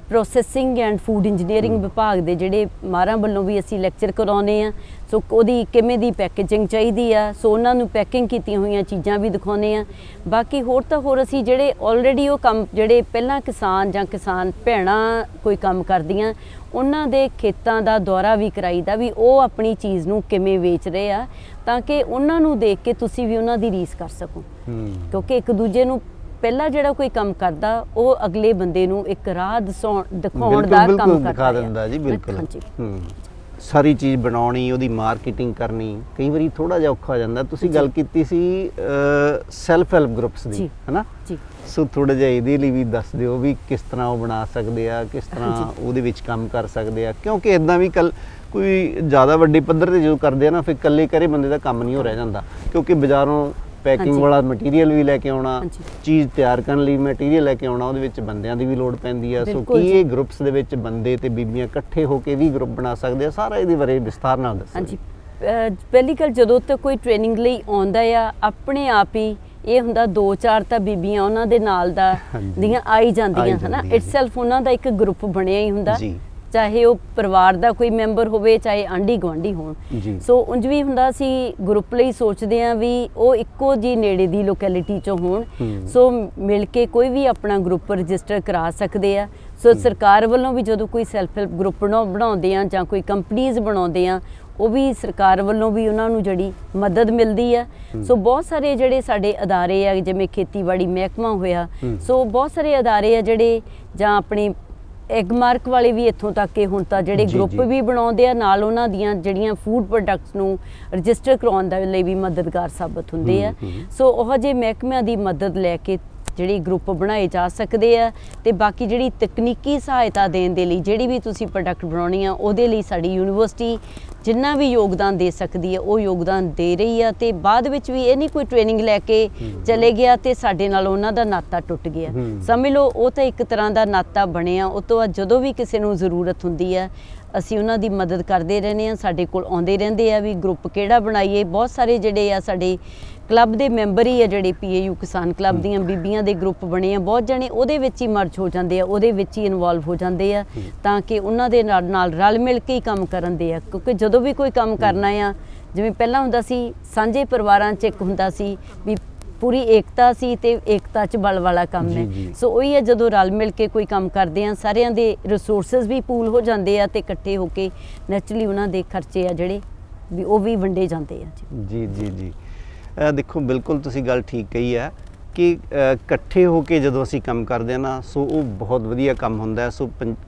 ਪ੍ਰੋਸੈਸਿੰਗ ਐਂਡ ਫੂਡ ਇੰਜੀਨੀਅਰਿੰਗ ਵਿਭਾਗ ਦੇ ਜਿਹੜੇ ਮਾਹਰਾਂ ਵੱਲੋਂ ਵੀ ਅਸੀਂ ਲੈਕਚਰ ਕਰਾਉਂਦੇ ਆ। ਸੋ ਉਹਦੀ ਕਿਵੇਂ ਦੀ ਪੈਕੇਜਿੰਗ ਚਾਹੀਦੀ ਆ, ਸੋ ਉਹਨਾਂ ਨੂੰ ਪੈਕਿੰਗ ਕੀਤੀਆਂ ਹੋਈਆਂ ਚੀਜ਼ਾਂ ਵੀ ਦਿਖਾਉਂਦੇ ਆ। ਬਾਕੀ ਹੋਰ ਤਾਂ ਹੋਰ ਅਸੀਂ ਜਿਹੜੇ ਆਲਰੇਡੀ ਉਹ ਕੰਮ ਜਿਹੜੇ ਪਹਿਲਾਂ ਕਿਸਾਨ ਜਾਂ ਕਿਸਾਨ ਭੈਣਾਂ ਕੋਈ ਕੰਮ ਕਰਦੀਆਂ, ਉਹਨਾਂ ਦੇ ਖੇਤਾਂ ਦਾ ਦੌਰਾ ਵੀ ਕਰਾਈਦਾ ਵੀ ਉਹ ਆਪਣੀ ਚੀਜ਼ ਨੂੰ ਕਿਵੇਂ ਵੇਚ ਰਹੇ ਆ, ਤਾਂ ਕਿ ਉਹਨਾਂ ਨੂੰ ਦੇਖ ਕੇ ਤੁਸੀਂ ਵੀ ਉਹਨਾਂ ਦੀ ਰੀਸ ਕਰ ਸਕੋ। ਕਿਉਂਕਿ ਇੱਕ ਦੂਜੇ ਨੂੰ ਪਹਿਲਾਂ ਜਿਹੜਾ ਕੋਈ ਕੰਮ ਕਰਦਾ, ਉਹ ਅਗਲੇ ਬੰਦੇ ਨੂੰ ਇੱਕ ਰਾਹ ਦਿਖਾਉਣ ਦਾ ਕੰਮ ਕਰਦਾ ਜੀ। ਬਿਲਕੁਲ ਸਾਰੀ ਚੀਜ਼ ਬਣਾਉਣੀ, ਉਹਦੀ ਮਾਰਕੀਟਿੰਗ ਕਰਨੀ ਕਈ ਵਾਰੀ ਥੋੜਾ ਜਿਹਾ ਔਖਾ ਹੋ ਜਾਂਦਾ। ਤੁਸੀਂ ਗੱਲ ਕੀਤੀ ਸੀ ਸੈਲਫ ਹੈਲਪ ਗਰੁੱਪਸ ਦੀ, ਹੈਨਾ, ਸੋ ਥੋੜਾ ਜਿਹਾ ਇਹਦੇ ਲਈ ਵੀ ਦੱਸ ਦਿਓ ਵੀ ਕਿਸ ਤਰ੍ਹਾਂ ਉਹ ਬਣਾ ਸਕਦੇ ਆ, ਕਿਸ ਤਰ੍ਹਾਂ ਉਹਦੇ ਵਿੱਚ ਕੰਮ ਕਰ ਸਕਦੇ ਆ, ਕਿਉਂਕਿ ਇਦਾਂ ਵੀ ਕੋਈ ਜ਼ਿਆਦਾ ਵੱਡੇ ਪੱਧਰ ਤੇ ਜੋ ਕਰਦੇ ਆ ਨਾ, ਫਿਰ ਇਕੱਲੇ ਕਰੇ ਬੰਦੇ ਦਾ ਕੰਮ ਨਹੀਂ ਹੋ ਰਹਿ ਜਾਂਦਾ, ਕਿਉਂਕਿ ਬਾਜ਼ਾਰੋਂ ਪੈਕਿੰਗ ਵਾਲਾ ਮਟੀਰੀਅਲ ਵੀ ਲੈ ਕੇ ਆਉਣਾ, ਚੀਜ਼ ਤਿਆਰ ਕਰਨ ਲਈ ਮਟੀਰੀਅਲ ਲੈ ਕੇ ਆਉਣਾ, ਉਹਦੇ ਵਿੱਚ ਬੰਦਿਆਂ ਦੀ ਵੀ ਲੋੜ ਪੈਂਦੀ ਆ। ਸੋ ਕੀ ਇਹ ਗਰੁੱਪਸ ਦੇ ਵਿੱਚ ਬੰਦੇ ਤੇ ਬੀਬੀਆਂ ਇਕੱਠੇ ਹੋ ਕੇ ਵੀ ਗਰੁੱਪ ਬਣਾ ਸਕਦੇ ਆ? ਸਾਰਾ ਇਹਦੇ ਬਾਰੇ ਵਿਸਥਾਰ ਨਾਲ ਦੱਸੋ। ਹਾਂਜੀ, ਪਹਿਲੀ ਗੱਲ, ਜਦੋਂ ਤੱਕ ਕੋਈ ਟ੍ਰੇਨਿੰਗ ਲਈ ਆਉਂਦਾ ਆ, ਆਪਣੇ ਆਪ ਹੀ ਇਹ ਹੁੰਦਾ 2-4 ਤਾਂ ਬੀਬੀਆਂ ਉਹਨਾਂ ਦੇ ਨਾਲ ਦੀਆਂ ਆਈ ਜਾਂਦੀਆਂ ਹਨਾ, ਇਟਸੈਲਫ ਉਹਨਾਂ ਦਾ ਇੱਕ ਗਰੁੱਪ ਬਣਿਆ ਹੀ ਹੁੰਦਾ, ਚਾਹੇ ਉਹ ਪਰਿਵਾਰ ਦਾ ਕੋਈ ਮੈਂਬਰ ਹੋਵੇ, ਚਾਹੇ ਆਂਢੀ ਗੁਆਂਢੀ ਹੋਣ। ਸੋ ਉਂਝ ਵੀ ਹੁੰਦਾ, ਅਸੀਂ ਗਰੁੱਪ ਲਈ ਸੋਚਦੇ ਹਾਂ ਵੀ ਉਹ ਇੱਕੋ ਜੀ ਨੇੜੇ ਦੀ ਲੋਕੈਲਿਟੀ 'ਚੋਂ ਹੋਣ। ਸੋ ਮਿਲ ਕੇ ਕੋਈ ਵੀ ਆਪਣਾ ਗਰੁੱਪ ਰਜਿਸਟਰ ਕਰਾ ਸਕਦੇ ਆ। ਸੋ ਸਰਕਾਰ ਵੱਲੋਂ ਵੀ ਜਦੋਂ ਕੋਈ ਸੈਲਫ ਹੈਲਪ ਗਰੁੱਪ ਬਣਾਉਂਦੇ ਆ ਜਾਂ ਕੋਈ ਕੰਪਨੀਜ਼ ਬਣਾਉਂਦੇ ਆ, ਉਹ ਵੀ ਸਰਕਾਰ ਵੱਲੋਂ ਵੀ ਉਹਨਾਂ ਨੂੰ ਜਿਹੜੀ ਮਦਦ ਮਿਲਦੀ ਆ। ਸੋ ਬਹੁਤ ਸਾਰੇ ਜਿਹੜੇ ਸਾਡੇ ਅਦਾਰੇ ਆ, ਜਿਵੇਂ ਖੇਤੀਬਾੜੀ ਮਹਿਕਮਾ ਹੋਇਆ, ਸੋ ਬਹੁਤ ਸਾਰੇ ਅਦਾਰੇ ਆ ਜਿਹੜੇ, ਜਾਂ ਆਪਣੇ ਐਗਮਾਰਕ ਵਾਲੇ ਵੀ ਇੱਥੋਂ ਤੱਕ ਕਿ ਹੁਣ ਤਾਂ ਜਿਹੜੇ ਗਰੁੱਪ ਵੀ ਬਣਾਉਂਦੇ ਆ, ਨਾਲ ਉਹਨਾਂ ਦੀਆਂ ਜਿਹੜੀਆਂ ਫੂਡ ਪ੍ਰੋਡਕਟਸ ਨੂੰ ਰਜਿਸਟਰ ਕਰਾਉਣ ਦੇ ਲਈ ਵੀ ਮਦਦਗਾਰ ਸਾਬਤ ਹੁੰਦੇ ਆ। ਸੋ ਉਹ ਜਿਹੇ ਮਹਿਕਮਿਆਂ ਦੀ ਮਦਦ ਲੈ ਕੇ ਜਿਹੜੇ ਗਰੁੱਪ ਬਣਾਏ ਜਾ ਸਕਦੇ ਆ। ਤੇ ਬਾਕੀ ਜਿਹੜੀ ਤਕਨੀਕੀ ਸਹਾਇਤਾ ਦੇਣ ਦੇ ਲਈ, ਜਿਹੜੀ ਵੀ ਤੁਸੀਂ ਪ੍ਰੋਡਕਟ ਬਣਾਉਣੀ ਆ, ਉਹਦੇ ਲਈ ਸਾਡੀ ਯੂਨੀਵਰਸਿਟੀ ਜਿੰਨਾ ਵੀ ਯੋਗਦਾਨ ਦੇ ਸਕਦੀ ਹੈ ਉਹ ਯੋਗਦਾਨ ਦੇ ਰਹੀ ਆ। ਤੇ ਬਾਅਦ ਵਿੱਚ ਵੀ ਇਹ ਨਹੀਂ ਕੋਈ ਟ੍ਰੇਨਿੰਗ ਲੈ ਕੇ ਚਲੇ ਗਿਆ ਤੇ ਸਾਡੇ ਨਾਲ ਉਹਨਾਂ ਦਾ ਨਾਤਾ ਟੁੱਟ ਗਿਆ, ਸਮਝ ਲਓ ਉਹ ਤਾਂ ਇੱਕ ਤਰ੍ਹਾਂ ਦਾ ਨਾਤਾ ਬਣਿਆ। ਉਹ ਤੋਂ ਬਾਅਦ ਜਦੋਂ ਵੀ ਕਿਸੇ ਨੂੰ ਜ਼ਰੂਰਤ ਹੁੰਦੀ ਆ, ਅਸੀਂ ਉਹਨਾਂ ਦੀ ਮਦਦ ਕਰਦੇ ਰਹਿੰਦੇ ਹਾਂ, ਸਾਡੇ ਕੋਲ ਆਉਂਦੇ ਰਹਿੰਦੇ ਆ ਵੀ ਗਰੁੱਪ ਕਿਹੜਾ ਬਣਾਈਏ। ਬਹੁਤ ਸਾਰੇ ਜਿਹੜੇ ਆ ਸਾਡੇ ਕਲੱਬ ਦੇ ਮੈਂਬਰ ਹੀ ਆ, ਜਿਹੜੇ PAU ਕਿਸਾਨ ਕਲੱਬ ਦੀਆਂ ਬੀਬੀਆਂ ਦੇ ਗਰੁੱਪ ਬਣੇ ਆ, ਬਹੁਤ ਜਣੇ ਉਹਦੇ ਵਿੱਚ ਹੀ ਮਰਜ ਹੋ ਜਾਂਦੇ ਆ, ਉਹਦੇ ਵਿੱਚ ਹੀ ਇਨਵੋਲਵ ਹੋ ਜਾਂਦੇ ਆ, ਤਾਂ ਕਿ ਉਹਨਾਂ ਦੇ ਨਾਲ ਰਲ ਮਿਲ ਕੇ ਹੀ ਕੰਮ ਕਰਨ ਦੇ ਆ। ਕਿਉਂਕਿ ਜਦੋਂ ਵੀ ਕੋਈ ਕੰਮ ਕਰਨਾ ਆ, ਜਿਵੇਂ ਪਹਿਲਾਂ ਹੁੰਦਾ ਸੀ ਸਾਂਝੇ ਪਰਿਵਾਰਾਂ 'ਚ ਇੱਕ ਹੁੰਦਾ ਸੀ ਵੀ ਪੂਰੀ ਏਕਤਾ ਸੀ ਤੇ ਏਕਤਾ 'ਚ ਬਲ ਵਾਲਾ ਕੰਮ ਹੈ। ਸੋ ਉਹੀ ਹੈ, ਜਦੋਂ ਰਲ ਮਿਲ ਕੇ ਕੋਈ ਕੰਮ ਕਰਦੇ ਆ, ਸਾਰਿਆਂ ਦੇ ਰਿਸੋਰਸਸ ਵੀ ਪੂਲ ਹੋ ਜਾਂਦੇ ਆ ਤੇ ਇਕੱਠੇ ਹੋ ਕੇ ਨੈਚੁਰਲੀ ਉਹਨਾਂ ਦੇ ਖਰਚੇ ਆ ਜਿਹੜੇ ਵੀ ਉਹ ਵੀ ਵੰਡੇ ਜਾਂਦੇ ਆ। ਜੀ ਦੇਖੋ, ਬਿਲਕੁਲ ਤੁਸੀਂ ਗੱਲ ਠੀਕ ਕਹੀ ਹੈ ਕਿ ਇਕੱਠੇ ਹੋ ਕੇ ਜਦੋਂ ਅਸੀਂ ਕੰਮ ਕਰਦੇ ਹਾਂ ਨਾ, ਸੋ ਉਹ ਬਹੁਤ ਵਧੀਆ ਕੰਮ ਹੁੰਦਾ। ਸੋ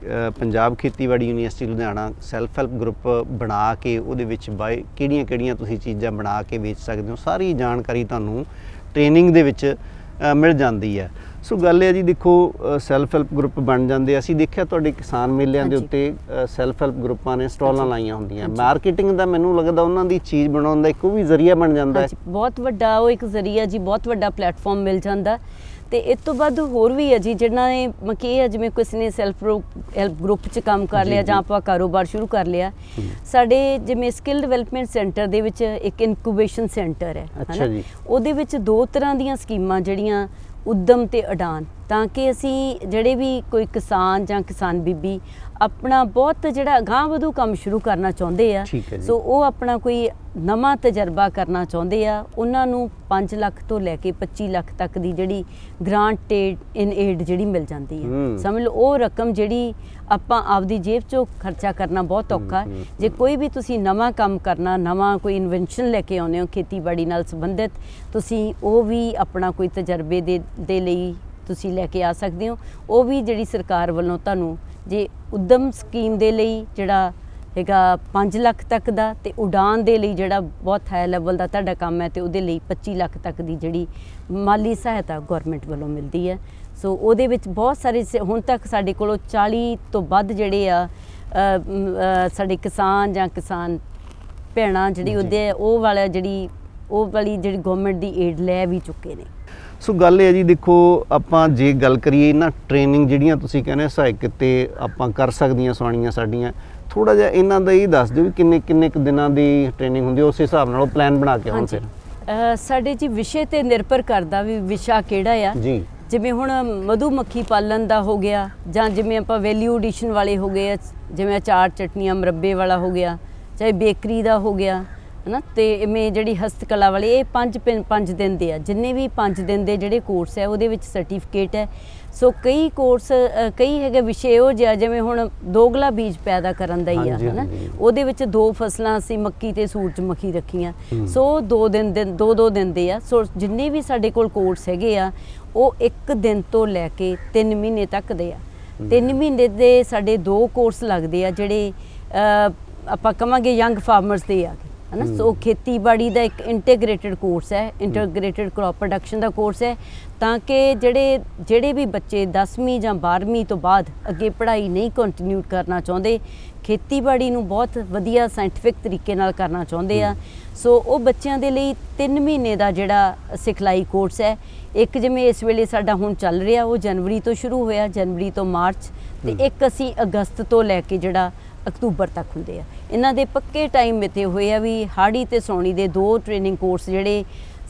ਪੰਜਾਬ ਖੇਤੀਬਾੜੀ university Ludhiana self help group ਬਣਾ ਕੇ ਉਹਦੇ ਵਿੱਚ ਕਿਹੜੀਆਂ ਤੁਸੀਂ ਚੀਜ਼ਾਂ ਬਣਾ ਕੇ ਵੇਚ ਸਕਦੇ ਹੋ, ਸਾਰੀ ਜਾਣਕਾਰੀ ਤੁਹਾਨੂੰ ਟ੍ਰੇਨਿੰਗ ਦੇ ਵਿੱਚ ਮਿਲ ਜਾਂਦੀ ਹੈ। ਸੋ ਗੱਲ ਇਹ ਜੀ, ਦੇਖੋ ਸੈਲਫ ਹੈਲਪ ਗਰੁੱਪ ਬਣ ਜਾਂਦੇ। ਅਸੀਂ ਦੇਖਿਆ ਤੁਹਾਡੇ ਕਿਸਾਨ ਮੇਲਿਆਂ ਦੇ ਉੱਤੇ ਸੈਲਫ ਹੈਲਪ ਗਰੁੱਪਾਂ ਨੇ ਸਟਾਲਾਂ ਲਾਈਆਂ ਹੁੰਦੀਆਂ। ਮਾਰਕੀਟਿੰਗ ਦਾ ਮੈਨੂੰ ਲੱਗਦਾ ਉਹਨਾਂ ਦੀ ਚੀਜ਼ ਬਣਾਉਣ ਦਾ ਇੱਕ ਉਹ ਵੀ ਜ਼ਰੀਆ ਬਣ ਜਾਂਦਾ ਹੈ। ਬਹੁਤ ਵੱਡਾ ਉਹ ਇੱਕ ਜ਼ਰੀਆ ਜੀ, ਬਹੁਤ ਵੱਡਾ ਪਲੇਟਫਾਰਮ ਮਿਲ ਜਾਂਦਾ। ਤੇ ਇਸ ਤੋਂ ਬਾਅਦ ਹੋਰ ਵੀ ਹੈ ਜੀ ਜਿਹਨਾਂ ਨੇ ਮਕੀ ਹੈ, ਜਿਵੇਂ ਕਿਸੇ ਨੇ ਸੈਲਫ ਹੈਲਪ ਗਰੁੱਪ 'ਚ ਕੰਮ ਕਰ ਜੀ, ਲਿਆ ਜੀ। ਜਾਂ ਆਪਾਂ ਕਾਰੋਬਾਰ ਸ਼ੁਰੂ ਕਰ ਲਿਆ। ਸਾਡੇ ਜਿਵੇਂ ਸਕਿੱਲ ਡਿਵੈਲਪਮੈਂਟ ਸੈਂਟਰ ਦੇ ਵਿੱਚ ਇੱਕ ਇਨਕੂਬੇਸ਼ਨ ਸੈਂਟਰ ਹੈ ਅੱਛਾ ਜੀ। ਉਹਦੇ ਵਿੱਚ 2 ਤਰ੍ਹਾਂ ਦੀਆਂ ਸਕੀਮਾਂ ਜਿਹੜੀਆਂ ਉਦਮ ਤੇ ਉਡਾਨ, ਤਾਂ ਕਿ ਅਸੀਂ ਜਿਹੜੇ ਵੀ ਕੋਈ ਕਿਸਾਨ ਜਾਂ ਕਿਸਾਨ ਬੀਬੀ ਆਪਣਾ ਬਹੁਤ ਜਿਹੜਾ ਅਗਾਂਹ ਵਧੂ ਕੰਮ ਸ਼ੁਰੂ ਕਰਨਾ ਚਾਹੁੰਦੇ ਆ, ਠੀਕ ਹੈ ਜੀ। ਸੋ ਉਹ ਆਪਣਾ ਕੋਈ ਨਵਾਂ ਤਜਰਬਾ ਕਰਨਾ ਚਾਹੁੰਦੇ ਆ, ਉਹਨਾਂ ਨੂੰ 5 ਲੱਖ ਤੋਂ ਲੈ ਕੇ 25 ਲੱਖ ਤੱਕ ਦੀ ਜਿਹੜੀ ਗ੍ਰਾਂਟ ਇਨ ਏਡ ਜਿਹੜੀ ਮਿਲ ਜਾਂਦੀ ਹੈ। ਸਮਝ ਲਓ ਉਹ ਰਕਮ ਜਿਹੜੀ ਆਪਾਂ ਆਪਦੀ ਜੇਬ 'ਚੋਂ ਖਰਚਾ ਕਰਨਾ ਬਹੁਤ ਔਖਾ ਹੈ। ਜੇ ਕੋਈ ਵੀ ਤੁਸੀਂ ਨਵਾਂ ਕੰਮ ਕਰਨਾ, ਨਵਾਂ ਕੋਈ ਇਨਵੈਂਸ਼ਨ ਲੈ ਕੇ ਆਉਂਦੇ ਹੋ ਖੇਤੀਬਾੜੀ ਨਾਲ ਸੰਬੰਧਿਤ, ਤੁਸੀਂ ਉਹ ਵੀ ਆਪਣਾ ਕੋਈ ਤਜਰਬੇ ਦੇ ਲਈ ਤੁਸੀਂ ਲੈ ਕੇ ਆ ਸਕਦੇ ਹੋ। ਉਹ ਵੀ ਜਿਹੜੀ ਸਰਕਾਰ ਵੱਲੋਂ ਤੁਹਾਨੂੰ ਜੇ ਉਦਮ ਸਕੀਮ ਦੇ ਲਈ ਜਿਹੜਾ ਹੈਗਾ 5 ਲੱਖ ਤੱਕ ਦਾ, ਤੇ ਉਡਾਨ ਦੇ ਲਈ ਜਿਹੜਾ ਬਹੁਤ ਹਾਈ ਲੈਵਲ ਦਾ ਤੁਹਾਡਾ ਕੰਮ ਹੈ ਤੇ ਉਹਦੇ ਲਈ 25 ਲੱਖ ਤੱਕ ਦੀ ਜਿਹੜੀ ਮਾਲੀ ਸਹਾਇਤਾ ਗਵਰਨਮੈਂਟ ਵੱਲੋਂ ਮਿਲਦੀ ਹੈ। ਸੋ ਉਹਦੇ ਵਿੱਚ ਬਹੁਤ ਸਾਰੇ ਹੁਣ ਤੱਕ ਸਾਡੇ ਕੋਲੋਂ 40 ਤੋਂ ਵੱਧ ਜਿਹੜੇ ਆ ਸਾਡੇ ਕਿਸਾਨ ਜਾਂ ਕਿਸਾਨ ਭੈਣਾਂ ਜਿਹੜੀ ਉਹਦੇ ਉਹ ਵਾਲੀ ਜਿਹੜੀ ਗਵਰਨਮੈਂਟ ਦੀ ਏਡ ਲੈ ਵੀ ਚੁੱਕੇ ਨੇ। ਸੋ ਗੱਲ ਇਹ ਹੈ ਜੀ, ਦੇਖੋ ਆਪਾਂ ਜੇ ਗੱਲ ਕਰੀਏ ਨਾ ਟ੍ਰੇਨਿੰਗ ਜਿਹੜੀਆਂ ਤੁਸੀਂ ਕਹਿੰਦੇ ਸਹਾਇਕ ਤੇ ਆਪਾਂ ਕਰ ਸਕਦੀਆਂ ਸਵਾਣੀਆਂ ਸਾਡੀਆਂ, ਥੋੜਾ ਜਿਹਾ ਇਹਨਾਂ ਦਾ ਇਹ ਦੱਸ ਦਿਓ ਵੀ ਕਿੰਨੇ ਕੁ ਦਿਨਾਂ ਦੀ ਟ੍ਰੇਨਿੰਗ ਹੁੰਦੀ ਹੈ, ਉਸ ਹਿਸਾਬ ਨਾਲ ਉਹ ਪਲਾਨ ਬਣਾ ਕੇ ਆਉਣ ਫਿਰ। ਸਾਡੇ ਜੀ ਵਿਸ਼ੇ ਤੇ ਨਿਰਭਰ ਕਰਦਾ ਵੀ ਵਿਸ਼ਾ ਕਿਹੜਾ ਆ ਜੀ। ਜਿਵੇਂ ਹੁਣ ਮਧੂ ਮੱਖੀ ਪਾਲਣ ਦਾ ਹੋ ਗਿਆ, ਜਾਂ ਜਿਵੇਂ ਆਪਾਂ ਵੈਲਿਊ ਐਡੀਸ਼ਨ ਵਾਲੇ ਹੋ ਗਏ, ਜਿਵੇਂ ਅਚਾਰ ਚਟਨੀਆਂ ਮੁਰੱਬੇ ਵਾਲਾ ਹੋ ਗਿਆ, ਚਾਹੇ ਬੇਕਰੀ ਦਾ ਹੋ ਗਿਆ ਹੈ ਨਾ, ਤੇ ਇਵੇਂ ਜਿਹੜੀ ਹਸਤਕਲਾ ਵਾਲੇ, ਇਹ 5 ਦਿਨ ਦੇ ਆ। ਜਿੰਨੇ ਵੀ 5 ਦਿਨ ਦੇ ਜਿਹੜੇ ਕੋਰਸ ਹੈ ਉਹਦੇ ਵਿੱਚ ਸਰਟੀਫਿਕੇਟ ਹੈ। ਸੋ ਕਈ ਕੋਰਸ ਕਈ ਹੈਗੇ ਵਿਸ਼ੇ ਉਹ ਜਿਵੇਂ ਹੁਣ ਦੋਗਲਾ ਬੀਜ ਪੈਦਾ ਕਰਨ ਦਾ ਹੀ ਆ ਹੈ ਨਾ, ਉਹਦੇ ਵਿੱਚ 2 ਫਸਲਾਂ ਅਸੀਂ ਮੱਕੀ ਤੇ ਸੂਰਜਮੁਖੀ ਰੱਖੀਆਂ। ਸੋ 2 ਦਿਨ ਦੇ ਆ। ਸੋ ਜਿੰਨੇ ਵੀ ਸਾਡੇ ਕੋਲ ਕੋਰਸ ਹੈਗੇ ਆ ਉਹ 1 ਦਿਨ ਤੋਂ ਲੈ ਕੇ 3 ਮਹੀਨੇ ਤੱਕ ਦੇ ਆ। 3 ਮਹੀਨੇ ਦੇ ਸਾਡੇ 2 ਕੋਰਸ ਲੱਗਦੇ ਆ ਜਿਹੜੇ ਆਪਾਂ ਕਹਾਂਗੇ ਯੰਗ ਫਾਰਮਰਸ ਦੇ ਆ ਹੈ ਨਾ। ਸੋ ਖੇਤੀਬਾੜੀ ਦਾ ਇੱਕ ਇੰਟੀਗ੍ਰੇਟਿਡ ਕੋਰਸ ਹੈ, ਇੰਟੀਗ੍ਰੇਟਿਡ ਕ੍ਰੌਪ ਪ੍ਰੋਡਕਸ਼ਨ ਦਾ ਕੋਰਸ ਹੈ, ਤਾਂ ਕਿ ਜਿਹੜੇ ਵੀ ਬੱਚੇ 10ਵੀਂ ਜਾਂ 12ਵੀਂ ਤੋਂ ਬਾਅਦ ਅੱਗੇ ਪੜ੍ਹਾਈ ਨਹੀਂ ਕੰਟੀਨਿਊ ਕਰਨਾ ਚਾਹੁੰਦੇ, ਖੇਤੀਬਾੜੀ ਨੂੰ ਬਹੁਤ ਵਧੀਆ ਸਾਇੰਟੀਫਿਕ ਤਰੀਕੇ ਨਾਲ ਕਰਨਾ ਚਾਹੁੰਦੇ ਆ, ਸੋ ਉਹ ਬੱਚਿਆਂ ਦੇ ਲਈ 3 ਮਹੀਨੇ ਦਾ ਜਿਹੜਾ ਸਿਖਲਾਈ ਕੋਰਸ ਹੈ। ਇੱਕ ਜਿਵੇਂ ਇਸ ਵੇਲੇ ਸਾਡਾ ਹੁਣ ਚੱਲ ਰਿਹਾ ਉਹ ਜਨਵਰੀ ਤੋਂ ਸ਼ੁਰੂ ਹੋਇਆ, ਜਨਵਰੀ ਤੋਂ ਮਾਰਚ, ਤੇ ਇੱਕ ਅਸੀਂ ਅਗਸਤ ਤੋਂ ਲੈ ਕੇ ਜਿਹੜਾ ਅਕਤੂਬਰ ਤੱਕ ਹੁੰਦੇ ਆ। ਇਹਨਾਂ ਦੇ ਪੱਕੇ ਟਾਈਮ ਮਿੱਥੇ ਹੋਏ ਆ ਵੀ ਹਾੜੀ ਤੇ ਸੌਣੀ ਦੇ 2 ਟ੍ਰੇਨਿੰਗ ਕੋਰਸ ਜਿਹੜੇ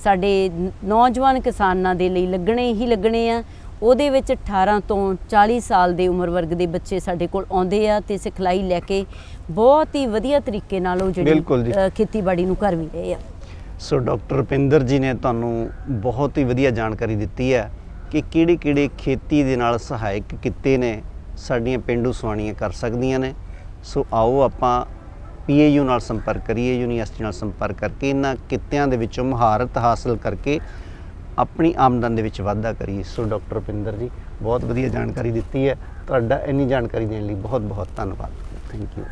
ਸਾਡੇ ਨੌਜਵਾਨ ਕਿਸਾਨਾਂ ਦੇ ਲਈ ਲੱਗਣੇ ਆ। ਉਹਦੇ ਵਿੱਚ 18 ਤੋਂ 40 ਸਾਲ ਦੇ ਉਮਰ ਵਰਗ ਦੇ ਬੱਚੇ ਸਾਡੇ ਕੋਲ ਆਉਂਦੇ ਆ ਤੇ ਸਿਖਲਾਈ ਲੈ ਕੇ ਬਹੁਤ ਹੀ ਵਧੀਆ ਤਰੀਕੇ ਨਾਲ ਉਹ ਜਿਹੜੀ ਖੇਤੀਬਾੜੀ ਨੂੰ ਕਰ ਵੀ ਰਹੇ ਆ। ਸੋ ਡਾਕਟਰ ਰੁਪਿੰਦਰ ਜੀ ਨੇ ਤੁਹਾਨੂੰ ਬਹੁਤ ਹੀ ਵਧੀਆ ਜਾਣਕਾਰੀ ਦਿੱਤੀ ਹੈ ਕਿ ਕਿਹੜੇ ਖੇਤੀ ਦੇ ਨਾਲ ਸਹਾਇਕ ਕਿੱਤੇ ਨੇ ਸਾਡੀਆਂ ਪੇਂਡੂ ਸਵਾਣੀਆਂ ਕਰ ਸਕਦੀਆਂ ਨੇ। ਸੋ ਆਓ ਆਪਾਂ PAU ਨਾਲ ਸੰਪਰਕ ਕਰੀਏ, ਯੂਨੀਵਰਸਿਟੀ ਨਾਲ ਸੰਪਰਕ ਕਰਕੇ ਇਹਨਾਂ ਕਿੱਤਿਆਂ ਦੇ ਵਿੱਚੋਂ ਮਹਾਰਤ ਹਾਸਲ ਕਰਕੇ ਆਪਣੀ ਆਮਦਨ ਦੇ ਵਿੱਚ ਵਾਧਾ ਕਰੀਏ। ਸੋ ਡਾਕਟਰ ਰੁਪਿੰਦਰ ਜੀ ਬਹੁਤ ਵਧੀਆ ਜਾਣਕਾਰੀ ਦਿੱਤੀ ਹੈ। ਤੁਹਾਡਾ ਇੰਨੀ ਜਾਣਕਾਰੀ ਦੇਣ ਲਈ ਬਹੁਤ ਬਹੁਤ ਧੰਨਵਾਦ। Thank you.